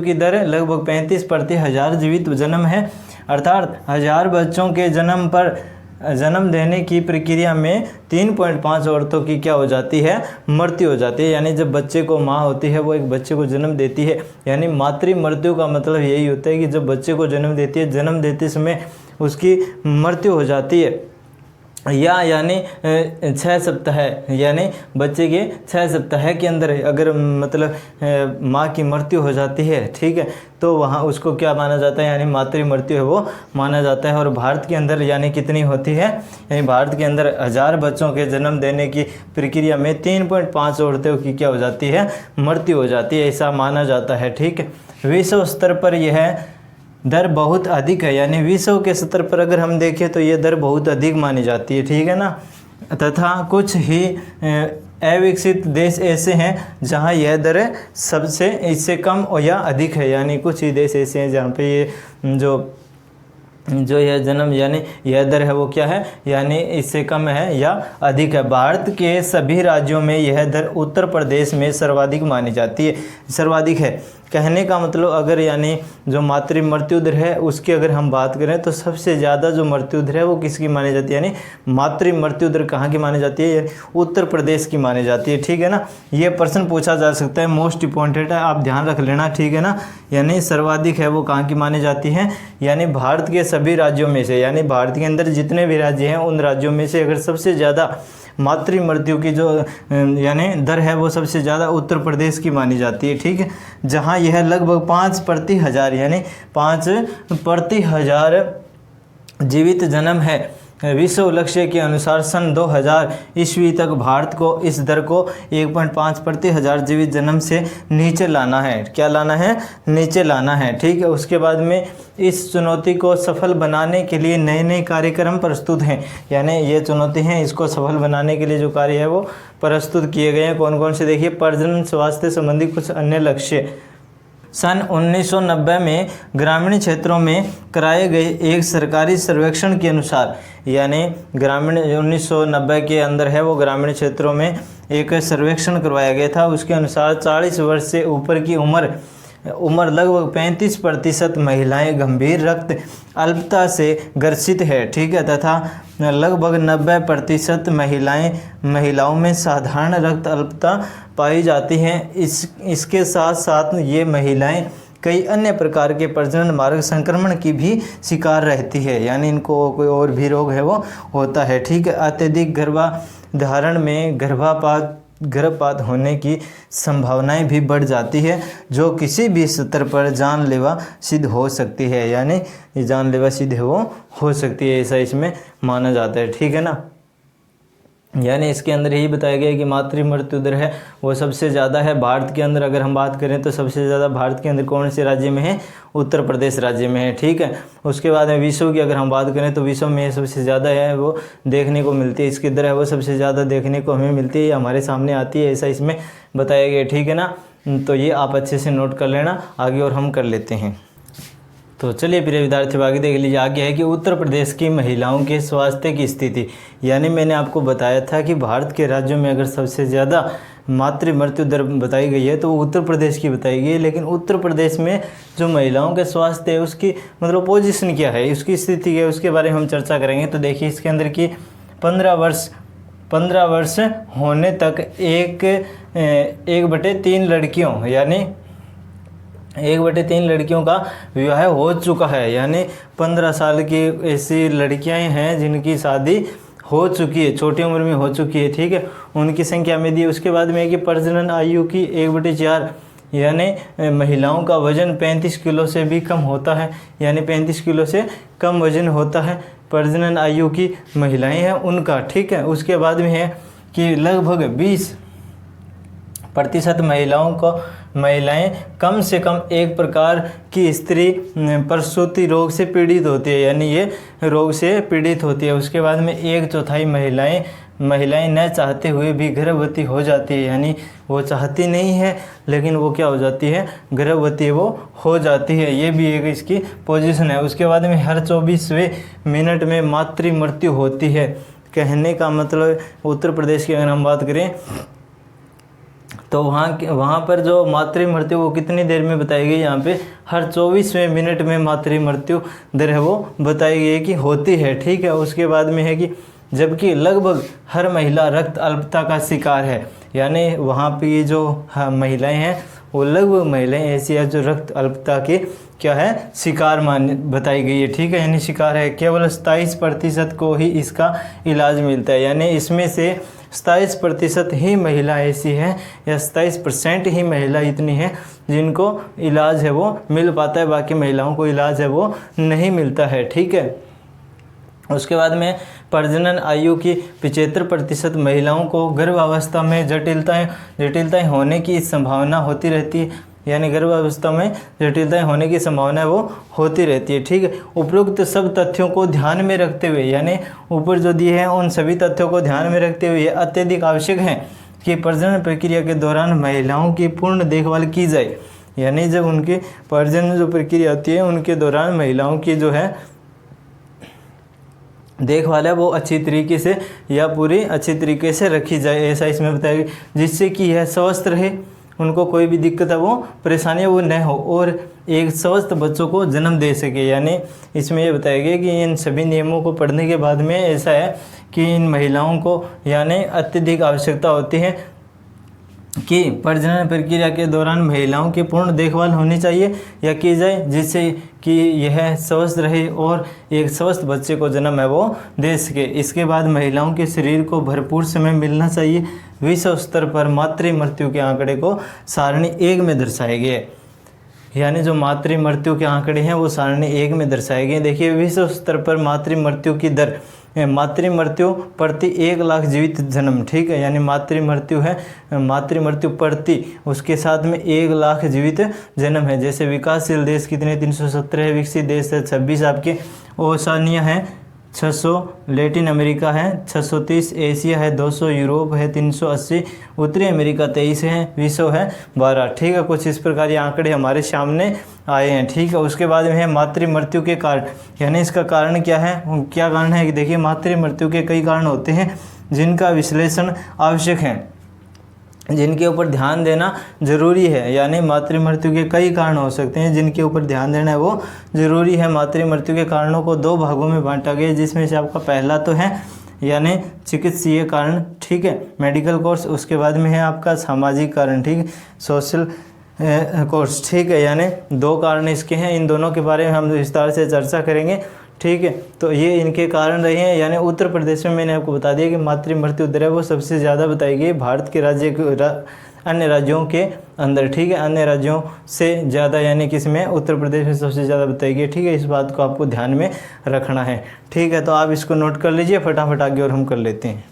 की दर लगभग 35 प्रति 1000 जीवित जन्म है, अर्थात 1000 बच्चों के जन्म देने की प्रक्रिया में 3.5 औरतों की क्या हो जाती है, मृत्यु हो जाती है। यानी जब बच्चे को माँ होती है वो एक बच्चे को जन्म देती है, यानी मातृ मृत्यु का मतलब यही होता है कि जब बच्चे को जन्म देती है, जन्म देते समय उसकी मृत्यु हो जाती है। यानी 6 सप्ताह, यानी बच्चे के 6 सप्ताह के अंदर अगर माँ की मृत्यु हो जाती है, ठीक है, तो वहाँ उसको क्या माना जाता है, यानी मातृ मृत्यु है वो माना जाता है। और भारत के अंदर यानी कितनी होती है, यानी भारत के अंदर 1000 बच्चों के जन्म देने की प्रक्रिया में 3.5 औरतों की क्या हो जाती है, मृत्यु हो जाती है, ऐसा माना जाता है। ठीक है, विश्व स्तर पर यह दर बहुत अधिक है, यानी विश्व के स्तर पर अगर हम देखें तो ये दर बहुत अधिक मानी जाती है, ठीक है ना। तथा कुछ ही अविकसित देश ऐसे हैं जहां यह दर सबसे इससे कम या अधिक है, यानी कुछ ही देश ऐसे हैं जहां पे ये जो यह जन्म यानी यह दर है वो क्या है, यानी इससे कम है या अधिक है। भारत के सभी राज्यों में यह दर उत्तर प्रदेश में सर्वाधिक मानी जाती है, सर्वाधिक है। कहने का मतलब अगर यानी जो मातृ मृत्यु दर है उसकी अगर हम बात करें तो सबसे ज़्यादा जो मृत्यु दर है वो किसकी मानी जाती है, यानी मातृ मृत्यु दर कहाँ की मानी जाती है, उत्तर प्रदेश की मानी जाती है। ठीक है ना, ये प्रश्न पूछा जा सकता है, मोस्ट इम्पॉर्टेंट है, आप ध्यान रख लेना, ठीक है ना। यानी सर्वाधिक है वो कहाँ की मानी जाती है, यानी भारत के सभी राज्यों में से, यानी भारत के अंदर जितने भी राज्य हैं उन राज्यों में से अगर सबसे ज़्यादा मातृ मृत्यु की जो यानी दर है वो सबसे ज़्यादा उत्तर प्रदेश की मानी जाती है। ठीक है, जहाँ यह लगभग 5 प्रति 1000 यानी 5 प्रति 1000 जीवित जन्म है। विश्व लक्ष्य के अनुसार सन 2000 ईस्वी तक भारत को इस दर को 1.5 प्रति 1000 जीवित जन्म से नीचे लाना है। क्या लाना है, नीचे लाना है। ठीक है, उसके बाद में इस चुनौती को सफल बनाने के लिए नए नए कार्यक्रम प्रस्तुत हैं, यानी ये चुनौती हैं, इसको सफल बनाने के लिए जो कार्य है वो प्रस्तुत किए गए हैं। कौन कौन से, देखिए, प्रजनन स्वास्थ्य संबंधी कुछ अन्य लक्ष्य। सन 1990 में ग्रामीण क्षेत्रों में कराए गए एक सरकारी सर्वेक्षण के अनुसार, यानी ग्रामीण 1990 के अंदर है वो ग्रामीण क्षेत्रों में एक सर्वेक्षण करवाया गया था, उसके अनुसार 40 वर्ष से ऊपर की उम्र लगभग 35% महिलाएं गंभीर रक्त अल्पता से ग्रसित है। ठीक है, तथा लगभग 90% महिलाओं में साधारण रक्त अल्पता पाई जाती है। इसके साथ साथ ये महिलाएं कई अन्य प्रकार के प्रजनन मार्ग संक्रमण की भी शिकार रहती है, यानी इनको कोई और भी रोग है वो होता है। ठीक है, अत्यधिक गर्भाधारण में गर्भपात होने की संभावनाएं भी बढ़ जाती है, जो किसी भी स्तर पर जानलेवा सिद्ध हो सकती है, यानी ये जानलेवा सिद्ध है वो हो सकती है, ऐसा इसमें माना जाता है। ठीक है ना, यानी इसके अंदर यही बताया गया है कि मातृ मृत्यु दर है वो सबसे ज़्यादा है भारत के अंदर। अगर हम बात करें तो सबसे ज़्यादा भारत के अंदर कौन से राज्य में है, उत्तर प्रदेश राज्य में है। ठीक है, उसके बाद में विश्व की अगर हम बात करें तो विश्व में सबसे ज़्यादा है वो देखने को मिलती है, इसकी दर है वो सबसे ज़्यादा देखने को हमें मिलती है, हमारे सामने आती है, ऐसा इसमें बताया गया। ठीक है ना, तो ये आप अच्छे से नोट कर लेना, आगे और हम कर लेते हैं। तो चलिए प्रिय विद्यार्थी, आगे देख लीजिए। आगे है कि उत्तर प्रदेश की महिलाओं के स्वास्थ्य की स्थिति, यानी मैंने आपको बताया था कि भारत के राज्यों में अगर सबसे ज़्यादा मातृ मृत्यु दर बताई गई है तो वो उत्तर प्रदेश की बताई गई है, लेकिन उत्तर प्रदेश में जो महिलाओं के स्वास्थ्य है उसकी पोजीशन क्या है, उसकी स्थिति क्या है, उसके बारे में हम चर्चा करेंगे। तो देखिए, इसके अंदर की 15 वर्ष होने तक 1/3 लड़कियों, यानी 1/3 लड़कियों का विवाह हो चुका है, यानी 15 साल की ऐसी लड़कियां हैं जिनकी शादी हो चुकी है, छोटी उम्र में हो चुकी है। ठीक है, उनकी संख्या में दी। उसके बाद में है कि प्रजनन आयु की 1/4, यानी महिलाओं का वजन 35 किलो से भी कम होता है, यानी 35 किलो से कम वजन होता है प्रजनन आयु की महिलाएं हैं उनका। ठीक है, उसके बाद में है कि लगभग प्रतिशत महिलाएं कम से कम एक प्रकार की स्त्री प्रसूति रोग से पीड़ित होती है, यानी ये रोग से पीड़ित होती है। उसके बाद में 1/4 महिलाएं न चाहते हुए भी गर्भवती हो जाती है, यानी वो चाहती नहीं है लेकिन वो क्या हो जाती है, गर्भवती वो हो जाती है। ये भी एक इसकी पोजीशन है। उसके बाद में हर 24वें मिनट में मातृ मृत्यु होती है। कहने का मतलब उत्तर प्रदेश की अगर हम बात करें तो वहाँ पर जो मातृ मृत्यु वो कितनी देर में बताई गई, यहाँ पे हर 24वें मिनट में मातृ मृत्यु दर है वो बताई गई कि होती है। ठीक है। उसके बाद में है कि जबकि लगभग हर महिला रक्त अल्पता का शिकार है, यानी वहाँ पे ये जो महिलाएं हैं वो लगभग महिलाएं ऐसी है जो रक्त अल्पता के क्या है, शिकार बताई गई है। ठीक है, यानी शिकार है। केवल 27% को ही इसका इलाज मिलता है, यानी इसमें से 27% ही महिला ऐसी है या 27% ही महिला इतनी है जिनको इलाज है वो मिल पाता है, बाकी महिलाओं को इलाज है वो नहीं मिलता है। ठीक है। उसके बाद में प्रजनन आयु की 75% महिलाओं को गर्भावस्था में जटिलताएं होने की संभावना होती रहती है, यानी गर्भावस्था में जटिलताएं होने की संभावना वो होती रहती है। ठीक है। उपरोक्त सब तथ्यों को ध्यान में रखते हुए, यानी ऊपर जो दिए हैं उन सभी तथ्यों को ध्यान में रखते हुए अत्यधिक आवश्यक है कि प्रजनन प्रक्रिया के दौरान महिलाओं की पूर्ण देखभाल की जाए, यानी जब उनकी प्रजनन जो प्रक्रिया होती है उनके दौरान महिलाओं की जो है देखभाल है वो अच्छी तरीके से या पूरी अच्छी तरीके से रखी जाए, ऐसा इसमें बताया गया, जिससे कि यह स्वस्थ रहे, उनको कोई भी दिक्कत है वो परेशानियाँ वो न हो और एक स्वस्थ बच्चों को जन्म दे सके। यानी इसमें यह बताया गया कि इन सभी नियमों को पढ़ने के बाद में ऐसा है कि इन महिलाओं को यानी अत्यधिक आवश्यकता होती है कि प्रजनन प्रक्रिया के दौरान महिलाओं की पूर्ण देखभाल होनी चाहिए या की जाए, जिससे कि यह स्वस्थ रहे और एक स्वस्थ बच्चे को जन्म है वो दे सके। इसके बाद महिलाओं के शरीर को भरपूर समय मिलना चाहिए। विश्व स्तर पर मातृ मृत्यु के आंकड़े को सारणी 1 में दर्शाए गए, यानी जो मातृ मृत्यु के आंकड़े हैं वो सारणी 1 में दर्शाए गए। देखिए, विश्व स्तर पर मातृ मृत्यु की दर, मातृ मृत्यु प्रति 1 लाख जीवित जन्म। ठीक है, यानी मातृ मृत्यु है, मातृ मृत्यु प्रति उसके साथ में 1 लाख जीवित जन्म है। जैसे विकासशील देश कितने 317 है, विकसित देश है 26 आपके, ओशानिया है 600, लैटिन अमेरिका है 630, एशिया है 200, यूरोप है 380, उत्तरी अमेरिका 23 है, विश्व है 12। ठीक है, कुछ इस प्रकार ये आंकड़े हमारे सामने आए हैं। ठीक है। उसके बाद में है मातृ मृत्यु के कारण, यानी इसका कारण क्या है, क्या कारण है कि देखिए मातृ मृत्यु के कई कारण होते हैं जिनका विश्लेषण आवश्यक है, जिनके ऊपर ध्यान देना जरूरी है। यानी मातृ मृत्यु के कई कारण हो सकते हैं जिनके ऊपर ध्यान देना है वो जरूरी है। मातृ मृत्यु के कारणों को 2 भागों में बांटा गया, जिसमें से आपका पहला तो है यानी चिकित्सीय कारण, ठीक है, मेडिकल कोर्स। उसके बाद में है आपका सामाजिक कारण, ठीक है, सोशल कोर्स। ठीक है, यानी 2 कारण इसके हैं, इन दोनों के बारे में हम विस्तार से चर्चा करेंगे। ठीक है, तो ये इनके कारण रहे हैं। यानी उत्तर प्रदेश में मैंने आपको बता दिया कि मातृ मृत्यु दर है वो सबसे ज़्यादा बताई गई भारत के अन्य राज्यों के अंदर। ठीक है, अन्य राज्यों से ज़्यादा यानी किस में, उत्तर प्रदेश में सबसे ज़्यादा बताई गई। ठीक है, इस बात को आपको ध्यान में रखना है। ठीक है, तो आप इसको नोट कर लीजिए, फटाफट आगे और हम कर लेते हैं।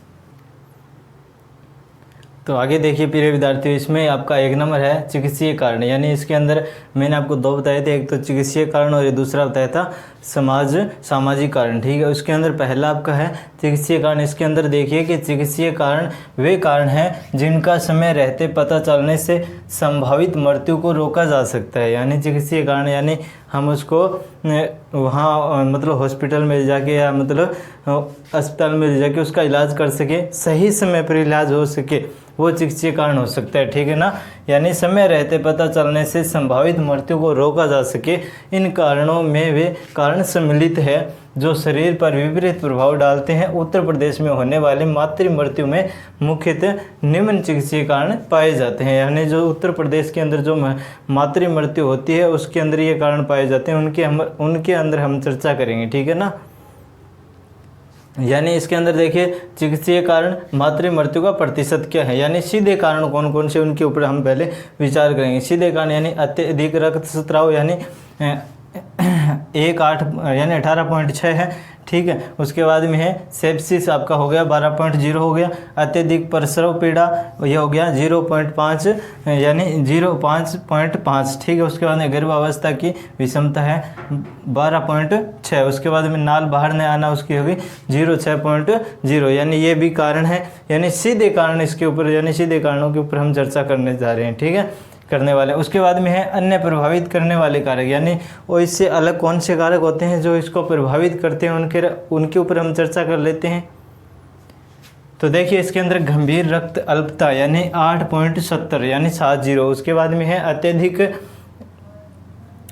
तो आगे देखिए प्रिय विद्यार्थियों, इसमें आपका 1 नंबर है चिकित्सीय कारण, यानी इसके अंदर मैंने आपको 2 बताए थे, एक तो चिकित्सीय कारण और ये दूसरा बताया था सामाजिक कारण। ठीक है, उसके अंदर पहला आपका है चिकित्सीय कारण। इसके अंदर देखिए कि चिकित्सीय कारण वे कारण हैं जिनका समय रहते पता चलने से संभावित मृत्यु को रोका जा सकता है। यानी चिकित्सीय कारण यानी हम उसको वहाँ मतलब हॉस्पिटल में जाके या मतलब अस्पताल में जाके उसका इलाज कर सके, सही समय पर इलाज हो सके, वो चिकित्सीय कारण हो सकता है। ठीक है ना, यानी समय रहते पता चलने से संभावित मृत्यु को रोका जा सके। इन कारणों में वे कारण सम्मिलित है जो शरीर पर विपरीत प्रभाव डालते हैं। उत्तर प्रदेश में होने वाले मातृ मृत्यु में मुख्यतः निम्न चिकित्सीय कारण पाए जाते हैं। यानी जो उत्तर प्रदेश के अंदर जो मातृ मृत्यु होती है उसके अंदर ये कारण पाए जाते हैं, उनके अंदर हम चर्चा करेंगे। ठीक है ना, यानी इसके अंदर देखिए चिकित्सीय कारण मातृ मृत्यु का प्रतिशत क्या है, यानी सीधे कारण कौन कौन से उनके ऊपर हम पहले विचार करेंगे। सीधे कारण यानी अत्यधिक रक्तस्राव, यानी 18 यानी 18.6 है, ठीक है। उसके बाद में है सेप्सिस आपका हो गया 12.0 हो गया। अत्यधिक प्रसव पीड़ा यह हो गया 0.5 यानी 0.5, ठीक है। उसके बाद में गर्भावस्था की विषमता है 12.6। उसके बाद में नाल बाहर नहीं आना उसकी होगी 0.6 यानी ये भी कारण है, यानी सीधे कारण इसके ऊपर, यानी सीधे कारणों के ऊपर हम चर्चा करने जा रहे हैं, ठीक है, करने वाले। उसके बाद में है अन्य प्रभावित करने वाले कारक, यानी वो इससे अलग कौन से कारक होते हैं जो इसको प्रभावित करते हैं, उनके ऊपर हम चर्चा कर लेते हैं। तो देखिए इसके अंदर गंभीर रक्त अल्पता यानी 8.70 यानी 70। उसके बाद में है अत्यधिक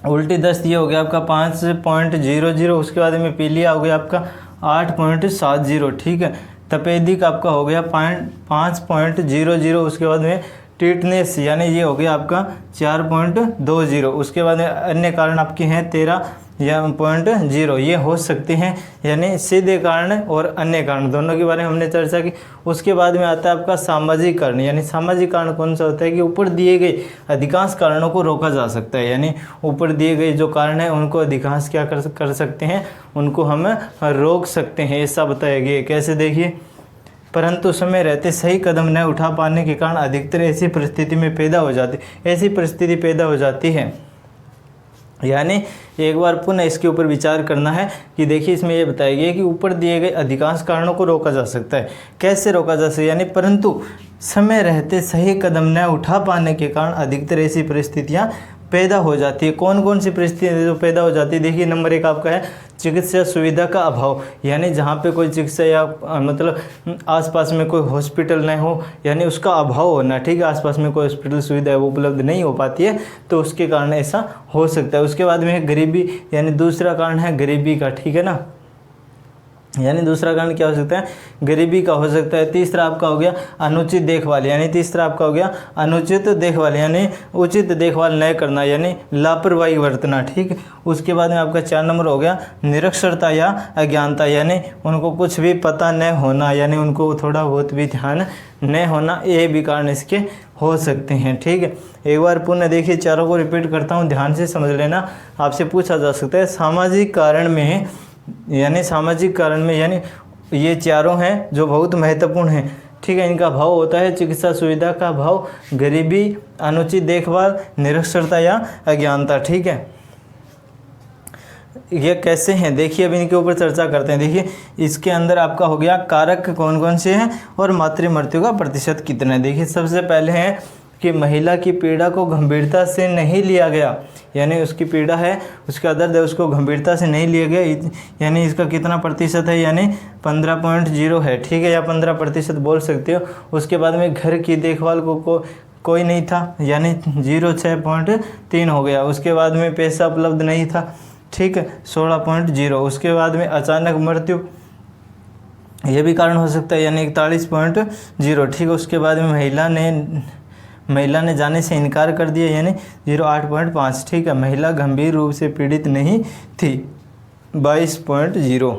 उल्टी दस्त, ये हो गया आपका 5.00। उसके बाद में पीलिया हो गया आपका 8.70, ठीक है। तपेदिक आपका हो गया 5.00। उसके बाद में टिटनेस यानी ये हो गया आपका 4.20। उसके बाद अन्य कारण आपके हैं 13.0, ये हो सकते हैं, यानी सीधे कारण और अन्य कारण दोनों के बारे में हमने चर्चा की। उसके बाद में आता है आपका सामाजिक कारण, यानी सामाजिक कारण कौन सा होता है कि ऊपर दिए गए अधिकांश कारणों को रोका जा सकता है, यानी ऊपर दिए गए जो कारण है उनको अधिकांश क्या कर सकते हैं, उनको हम रोक सकते हैं, ऐसा बताया गया। कैसे देखिए, परंतु समय रहते सही कदम न उठा पाने के कारण अधिकतर ऐसी परिस्थिति में पैदा हो जाती है। यानी एक बार पुनः इसके ऊपर विचार करना है कि देखिए इसमें यह बताया गया कि ऊपर दिए गए अधिकांश कारणों को रोका जा सकता है। कैसे रोका जा सकता है, यानी परंतु समय रहते सही कदम न उठा पाने के कारण अधिकतर ऐसी परिस्थितियाँ पैदा हो जाती है। कौन कौन सी परिस्थितियाँ जो पैदा हो जाती है, देखिए नंबर 1 आपका है चिकित्सा सुविधा का अभाव, यानी जहाँ पे कोई चिकित्सा या मतलब आसपास में कोई हॉस्पिटल नहीं हो, यानी उसका अभाव होना, ठीक है, आसपास में कोई हॉस्पिटल सुविधा है वो उपलब्ध नहीं हो पाती है, तो उसके कारण ऐसा हो सकता है। उसके बाद में है गरीबी, यानी दूसरा कारण है गरीबी का, ठीक है ना, यानी दूसरा कारण क्या हो सकता है, गरीबी का हो सकता है। तीसरा आपका हो गया अनुचित देखभाल, यानी तीसरा आपका हो गया अनुचित देखभाल, यानी उचित देखभाल न करना, यानी लापरवाही बरतना, ठीक है। उसके बाद में आपका 4 नंबर हो गया निरक्षरता या अज्ञानता, यानी उनको कुछ भी पता न होना, यानी उनको थोड़ा बहुत भी ध्यान न होना, ये भी कारण इसके हो सकते हैं, ठीक है। एक बार पुनः देखिए चारों को रिपीट करता हूँ, ध्यान से समझ लेना, आपसे पूछा जा सकता है सामाजिक कारण में, यानी सामाजिक कारण में, यानी ये चारों हैं जो बहुत महत्वपूर्ण हैं, ठीक है। इनका अभाव होता है चिकित्सा सुविधा का अभाव, गरीबी, अनुचित देखभाल, निरक्षरता या अज्ञानता, ठीक है। ये कैसे हैं देखिए, अब इनके ऊपर चर्चा करते हैं। देखिए इसके अंदर आपका हो गया कारक कौन कौन से हैं और मातृ मृत्यु का प्रतिशत कितना है। देखिए सबसे पहले है कि महिला की पीड़ा को गंभीरता से नहीं लिया गया, यानी उसकी पीड़ा है, उसका दर्द है, उसको गंभीरता से नहीं लिया गया, यानी इसका कितना प्रतिशत है, यानी 15.0 है, ठीक है, या 15% बोल सकते हो। उसके बाद में घर की देखभाल को कोई नहीं था, यानी 06.3 हो गया। उसके बाद में पैसा उपलब्ध नहीं था, ठीक है, 16.0। उसके बाद में अचानक मृत्यु, यह भी कारण हो सकता है, यानी 41.0, ठीक है। उसके बाद में महिला ने जाने से इनकार कर दिया, यानी 08.5, ठीक है। महिला गंभीर रूप से पीड़ित नहीं थी, 22.0,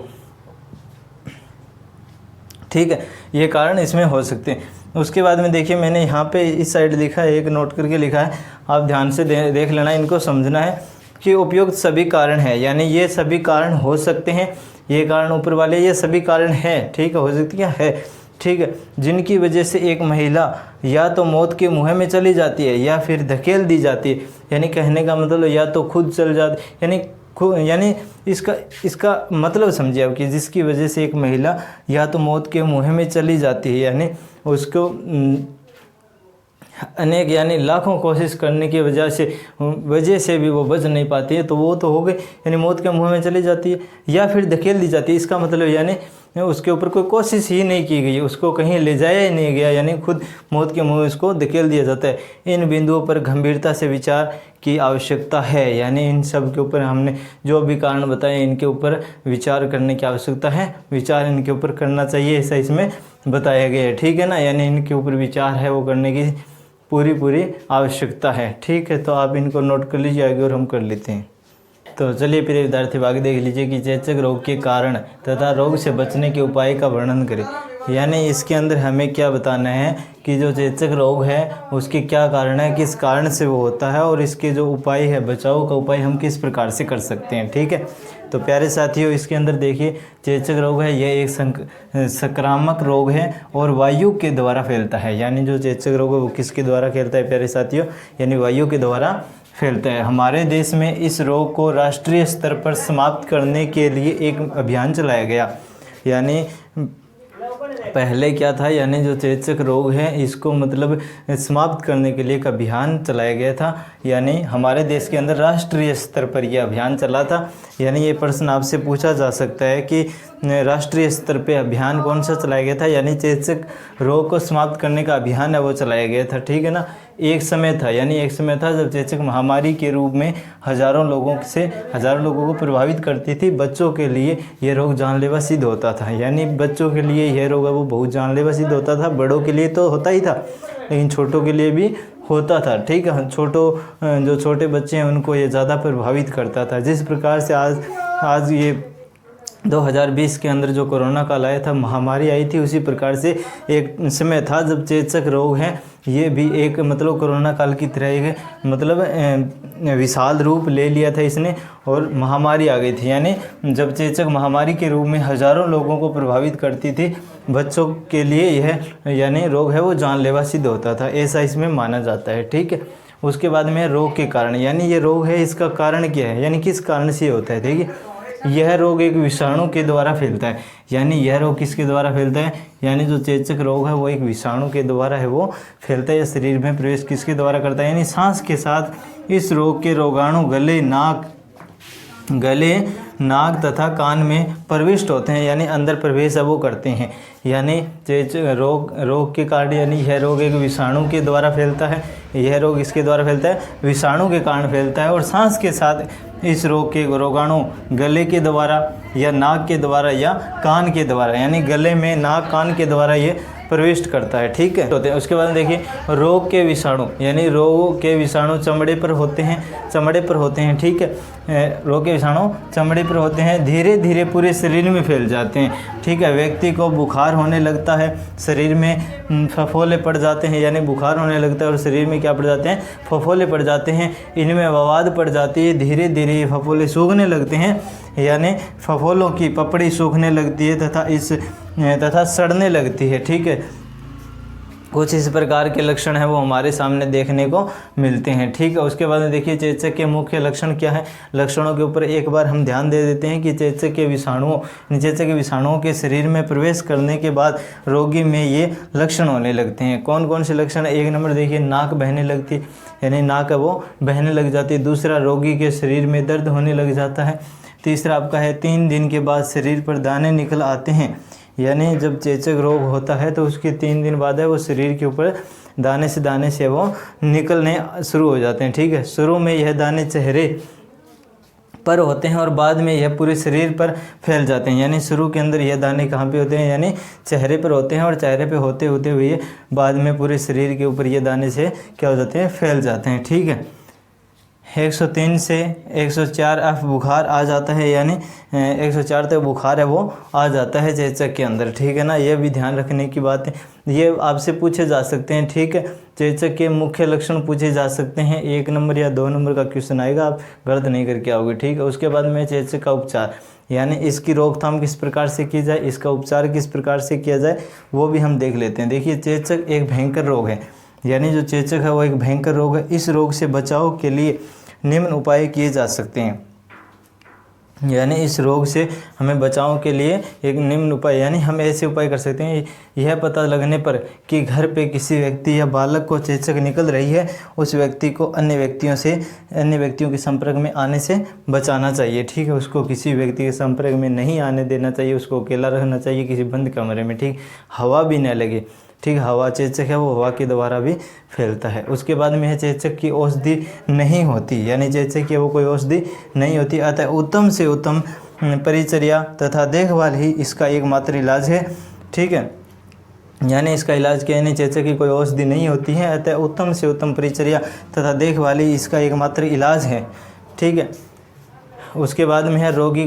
ठीक है, ये कारण इसमें हो सकते हैं। उसके बाद में देखिए मैंने यहाँ पे इस साइड लिखा है, एक नोट करके लिखा है, आप ध्यान से देख लेना, इनको समझना है कि उपयुक्त सभी कारण हैं, यानी ये सभी कारण हो सकते हैं, ये कारण ऊपर वाले ये सभी कारण हैं, ठीक है, हो सकती है, ठीक है, जिनकी वजह से एक महिला या तो मौत के मुँह में चली जाती है या फिर धकेल दी जाती है, यानी कहने का मतलब या तो खुद चल जाती, यानी इसका मतलब समझिए आप कि जिसकी वजह से एक महिला या तो मौत के मुँह में चली जाती है, यानी उसको अनेक यानी लाखों कोशिश करने की वजह से भी वो बच नहीं पाती है, तो वो तो हो गई, यानी मौत के मुंह में चली जाती है या फिर धकेल दी जाती है। इसका मतलब यानी उसके ऊपर कोई कोशिश ही नहीं की गई, उसको कहीं ले जाया ही नहीं गया, यानी खुद मौत के मुंह में उसको धकेल दिया जाता है। इन बिंदुओं पर गंभीरता से विचार की आवश्यकता है, यानी इन सब के ऊपर हमने जो भी कारण बताए इनके ऊपर विचार करने की आवश्यकता है, विचार इनके ऊपर करना चाहिए, ऐसा इसमें बताया गया है, ठीक है ना, यानी इनके ऊपर विचार है वो करने की पूरी आवश्यकता है, ठीक है। तो आप इनको नोट कर लीजिए आगे और हम कर लेते हैं। तो चलिए फिर विद्यार्थी आगे देख लीजिए कि चेचक रोग के कारण तथा रोग से बचने के उपाय का वर्णन करें। यानी इसके अंदर हमें क्या बताना है कि जो चेचक रोग है उसके क्या कारण है, किस कारण से वो होता है और इसके जो उपाय है, बचाव का उपाय हम किस प्रकार से कर सकते हैं। ठीक है, तो प्यारे साथियों इसके अंदर देखिए चेचक रोग है यह एक संक्रामक रोग है और वायु के द्वारा फैलता है। यानी जो चेचक रोग है वो किसके द्वारा फैलता है प्यारे साथियों, यानी वायु के द्वारा फैलता है। हमारे देश में इस रोग को राष्ट्रीय स्तर पर समाप्त करने के लिए एक अभियान चलाया गया। यानी पहले क्या था, यानी जो चेचक रोग है इसको मतलब समाप्त करने के लिए एक अभियान चलाया गया था। यानी हमारे देश के अंदर राष्ट्रीय स्तर पर यह अभियान चला था। यानी ये प्रश्न आपसे पूछा जा सकता है कि राष्ट्रीय स्तर पे अभियान कौन सा चलाया गया था, यानी चेचक रोग को समाप्त करने का अभियान है वो चलाया गया था। ठीक है ना, एक समय था, यानी एक समय था जब चेचक महामारी के रूप में हज़ारों लोगों को प्रभावित करती थी। बच्चों के लिए यह रोग जानलेवा सिद्ध होता था। यानी बच्चों के लिए यह रोग है वो बहुत जानलेवा सिद्ध होता था। बड़ों के लिए तो होता ही था लेकिन छोटों के लिए भी होता था। ठीक है, जो छोटे बच्चे हैं उनको ये ज़्यादा प्रभावित करता था। जिस प्रकार से आज ये 2020 के अंदर जो कोरोना काल आया था, महामारी आई थी, उसी प्रकार से एक समय था जब चेचक रोग है ये भी एक मतलब कोरोना काल की तरह एक मतलब विशाल रूप ले लिया था इसने और महामारी आ गई थी। यानी जब चेचक महामारी के रूप में हज़ारों लोगों को प्रभावित करती थी, बच्चों के लिए यह यानी रोग है वो जानलेवा सिद्ध होता था, ऐसा इसमें माना जाता है। ठीक है, उसके बाद में रोग के कारण, यानी ये रोग है इसका कारण क्या है, यानी किस कारण से होता है। देखिए यह रोग एक विषाणु के द्वारा फैलता है। यानी यह रोग किसके द्वारा फैलता है, यानी जो चेचक रोग है वो एक विषाणु के द्वारा है वो फैलता है। या शरीर में प्रवेश किसके द्वारा करता है, यानी सांस के साथ इस रोग के रोगाणु गले, नाक तथा कान में प्रविष्ट होते हैं, यानी अंदर प्रवेश है वो करते हैं। यानी चेचक रोग के कारण, यानी यह रोग एक विषाणु के द्वारा फैलता है। यह रोग इसके द्वारा फैलता है, विषाणु के कारण फैलता है और सांस के साथ इस रोग के रोगाणु गले के द्वारा या नाक के द्वारा या कान के द्वारा, यानी गले में, नाक, कान के द्वारा ये प्रविष्ट करता है। ठीक है, होते हैं। उसके बाद देखिए रोग के विषाणु, यानी रोग के विषाणु चमड़े पर होते हैं। ठीक है, रोग के विषाणु चमड़े पर होते हैं, धीरे धीरे पूरे शरीर में फैल जाते हैं। ठीक है, व्यक्ति को बुखार होने लगता है, शरीर में फफोले पड़ जाते हैं, यानी बुखार होने लगता है और शरीर में क्या पड़ जाते हैं, फफोले पड़ जाते हैं। इनमें बवाद पड़ जाती है, धीरे धीरे ये फफोले सूखने लगते हैं, यानी फफोलों की पपड़ी सूखने लगती है तथा सड़ने लगती है। ठीक है, कुछ इस प्रकार के लक्षण हैं वो हमारे सामने देखने को मिलते हैं। ठीक है, उसके बाद में देखिए चेचक के मुख्य लक्षण क्या है। लक्षणों के ऊपर एक बार हम ध्यान दे देते हैं कि चेचक के विषाणुओं के शरीर में प्रवेश करने के बाद रोगी में ये लक्षण होने लगते हैं। कौन कौन से लक्षण? एक नंबर देखिए नाक बहने लगती, यानी नाक है वो बहने लग जाती है। दूसरा, रोगी के शरीर में दर्द होने लग जाता है। तीसरा आपका है 3 दिन के बाद शरीर पर दाने निकल आते हैं, यानी जब चेचक रोग होता है तो उसके 3 दिन बाद है वो शरीर के ऊपर दाने से वो निकलने शुरू हो जाते हैं। ठीक है, शुरू में यह दाने चेहरे पर होते हैं और बाद में यह पूरे शरीर पर फैल जाते हैं। यानी शुरू के अंदर यह दाने कहाँ पे होते हैं, यानी चेहरे पर होते हैं और चेहरे पे होते हुए बाद में पूरे शरीर के ऊपर ये दाने से क्या हो जाते हैं, फैल जाते हैं। ठीक है, 103 से 104 F बुखार आ जाता है, यानी 104 तक बुखार है वो आ जाता है चेचक के अंदर। ठीक है ना, ये भी ध्यान रखने की बात है, ये आपसे पूछे जा सकते हैं। ठीक है, चेचक के मुख्य लक्षण पूछे जा सकते हैं, 1 नंबर या 2 नंबर का क्वेश्चन आएगा, आप गलत नहीं करके आओगे। ठीक है, उसके बाद में चेचक का उपचार, यानी इसकी रोकथाम किस प्रकार से की जाए, इसका उपचार किस प्रकार से किया जाए, वो भी हम देख लेते हैं। देखिए चेचक एक भयंकर रोग है, यानी जो चेचक है वो एक भयंकर रोग है। इस रोग से बचाव के लिए निम्न उपाय किए जा सकते हैं, यानी इस रोग से हमें बचाव के लिए एक निम्न उपाय, यानी हम ऐसे उपाय कर सकते हैं। यह पता लगने पर कि घर पे किसी व्यक्ति या बालक को चेचक निकल रही है, उस व्यक्ति को अन्य व्यक्तियों के संपर्क में आने से बचाना चाहिए। ठीक है, उसको किसी व्यक्ति के संपर्क में नहीं आने देना चाहिए, उसको अकेला रखना चाहिए किसी बंद कमरे में। ठीक, हवा भी न लगे। ठीक, हवा, चेचक है वो हवा के द्वारा भी फैलता है। उसके बाद में है चेचक की औषधि नहीं होती, यानी चेचक की वो कोई औषधि नहीं होती, अतः उत्तम से उत्तम परिचर्या तथा देखभाल ही इसका एकमात्र इलाज है। ठीक है, यानी इसका इलाज क्या है, यानी चेचक की कोई औषधि नहीं होती है, अतः उत्तम से उत्तम परिचर्या तथा देखभाल ही इसका एकमात्र इलाज है। ठीक है, उसके बाद में है रोगी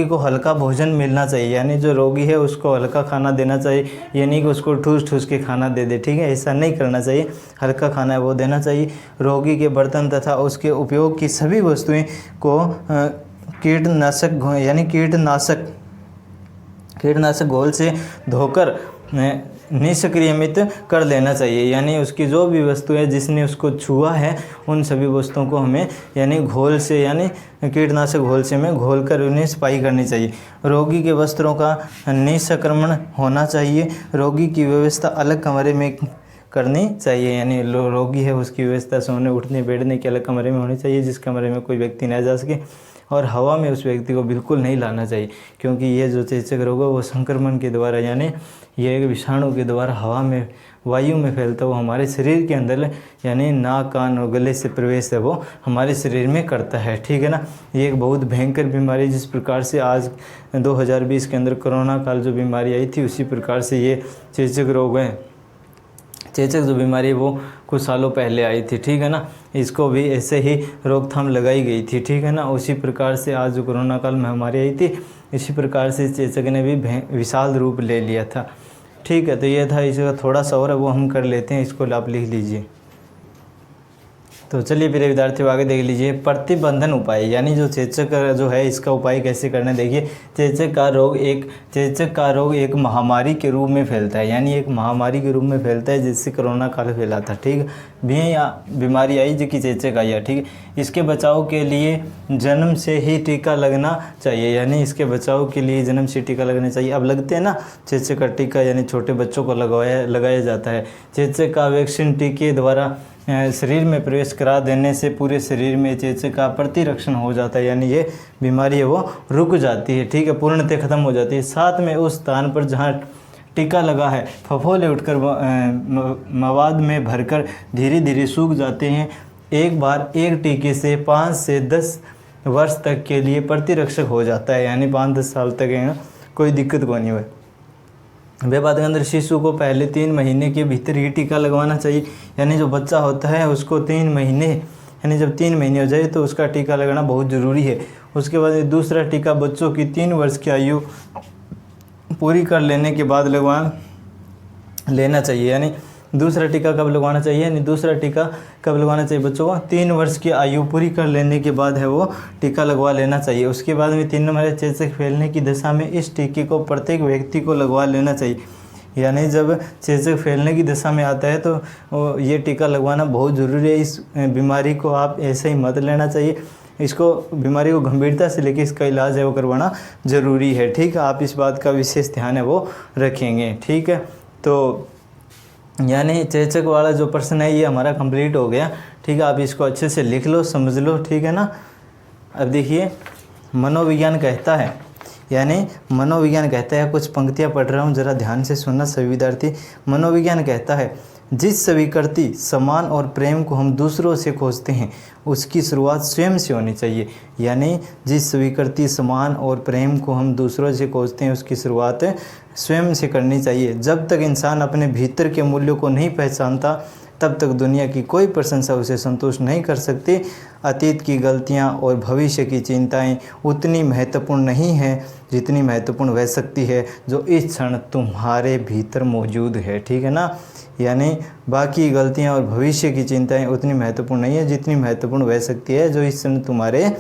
को हल्का भोजन मिलना चाहिए, यानी जो रोगी है उसको हल्का खाना देना चाहिए, ये नहीं कि उसको ठूस ठूस के खाना दे दे, ठीक है, ऐसा नहीं करना चाहिए, हल्का खाना है वो देना चाहिए। रोगी के बर्तन तथा उसके उपयोग की सभी वस्तुएं को कीटनाशक घोल से धोकर निष्क्रियमित कर देना चाहिए, यानी उसकी जो भी वस्तु है जिसने उसको छुआ है उन सभी वस्तुओं को हमें यानी घोल से यानी कीटनाशक घोल से में घोल कर उन्हें सफाई करनी चाहिए। रोगी के वस्त्रों का निष्क्रमण होना चाहिए। रोगी की व्यवस्था अलग कमरे में करनी चाहिए, यानी रोगी है उसकी व्यवस्था सोने उठने बैठने के अलग कमरे में होनी चाहिए, जिस कमरे में कोई व्यक्ति न जा सके। और हवा में उस व्यक्ति को बिल्कुल नहीं लाना चाहिए, क्योंकि ये जो चेचक रोग है वो संक्रमण के द्वारा यानी ये एक विषाणु के द्वारा हवा में वायु में फैलता, वो हमारे शरीर के अंदर यानी नाक कान और गले से प्रवेश है वो हमारे शरीर में करता है, ठीक है ना। ये एक बहुत भयंकर बीमारी, जिस प्रकार से आज 2020 के अंदर कोरोना काल जो बीमारी आई थी उसी प्रकार से ये चेचक रोग है। चेचक जो बीमारी है वो कुछ सालों पहले आई थी, ठीक है ना, इसको भी ऐसे ही रोकथाम लगाई गई थी, ठीक है ना। उसी प्रकार से आज जो कोरोना काल महामारी आई थी इसी प्रकार से चेचक ने भी विशाल रूप ले लिया था, ठीक है। तो ये था, इसका थोड़ा सा और है वो हम कर लेते हैं, इसको आप लिख लीजिए। तो चलिए प्रिय विद्यार्थियों आगे देख लीजिए प्रतिबंधन उपाय, यानी जो चेचक जो है इसका उपाय कैसे करना है। देखिए चेचक का रोग एक महामारी के रूप में फैलता है, यानी एक महामारी के रूप में फैलता है जिससे कोरोना काल फैला था, ठीक है। भी या बीमारी आई जो कि चेचक आई है, ठीक है। इसके बचाव के लिए जन्म से ही टीका लगना चाहिए, यानी इसके बचाव के लिए जन्म से टीका लगना चाहिए। अब लगते हैं ना चेचक का टीका, यानी छोटे बच्चों को लगाया जाता है। चेचक का वैक्सीन टीके द्वारा शरीर में प्रवेश करा देने से पूरे शरीर में चेचक का प्रतिरक्षण हो जाता है, यानी ये बीमारी है वो रुक जाती है, ठीक है, पूर्णतः खत्म हो जाती है। साथ में उस स्थान पर जहाँ टीका लगा है फफोले उठकर मवाद में भरकर धीरे धीरे सूख जाते हैं। एक बार एक टीके से 5 से 10 वर्ष तक के लिए प्रतिरक्षक हो जाता है, यानी 5-10 साल तक है कोई दिक्कत को नहीं हुई। वे बात के अंदर शिशु को पहले 3 महीने के भीतर ही टीका लगवाना चाहिए, यानी जो बच्चा होता है उसको 3 महीने यानी जब 3 महीने हो जाए तो उसका टीका लगाना बहुत ज़रूरी है। उसके बाद दूसरा टीका बच्चों की 3 वर्ष की आयु पूरी कर लेने के बाद लगवा लेना चाहिए, यानी दूसरा टीका कब लगवाना चाहिए, यानी दूसरा टीका कब लगवाना चाहिए बच्चों को 3 वर्ष की आयु पूरी कर लेने के बाद है वो टीका लगवा लेना चाहिए। उसके बाद में 3 नंबर चेचक फैलने की दशा में इस टीके को प्रत्येक व्यक्ति को लगवा लेना चाहिए, यानी जब चेचक फैलने की दशा में आता है तो ये टीका लगवाना बहुत ज़रूरी है। इस बीमारी को आप ऐसे ही मत लेना चाहिए, इसको बीमारी को गंभीरता से लेकर इसका इलाज है वो करवाना ज़रूरी है, ठीक है। आप इस बात का विशेष ध्यान है वो रखेंगे, ठीक है। तो यानी चेचक वाला जो प्रश्न है ये हमारा कंप्लीट हो गया, ठीक है। आप इसको अच्छे से लिख लो, समझ लो, ठीक है ना। अब देखिए मनोविज्ञान कहता है, यानी मनोविज्ञान कहता है, कुछ पंक्तियाँ पढ़ रहा हूँ ज़रा ध्यान से सुनना सभी विद्यार्थी। मनोविज्ञान कहता है जिस स्वीकृति सम्मान और प्रेम को हम दूसरों से खोजते हैं उसकी शुरुआत स्वयं से होनी चाहिए, यानी जिस स्वीकृति सम्मान और प्रेम को हम दूसरों से खोजते हैं उसकी शुरुआत स्वयं से करनी चाहिए। जब तक इंसान अपने भीतर के मूल्यों को नहीं पहचानता तब तक दुनिया की कोई प्रशंसा उसे संतुष्ट नहीं कर सकती। अतीत की गलतियां और भविष्य की चिंताएं उतनी महत्वपूर्ण नहीं है जितनी महत्वपूर्ण वह शक्ति है जो इस क्षण तुम्हारे भीतर मौजूद है, ठीक है ना। यानी बाकी गलतियां और भविष्य की चिंताएं उतनी महत्वपूर्ण नहीं है जितनी महत्वपूर्ण वह शक्ति है जो इस क्षण तुम्हारे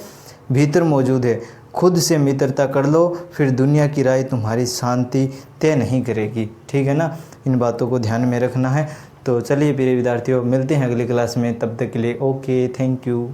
भीतर मौजूद है। खुद से मित्रता कर लो, फिर दुनिया की राय तुम्हारी शांति तय नहीं करेगी, ठीक है ना। इन बातों को ध्यान में रखना है। तो चलिए प्रिय विद्यार्थियों मिलते हैं अगली क्लास में, तब तक के लिए ओके, थैंक यू।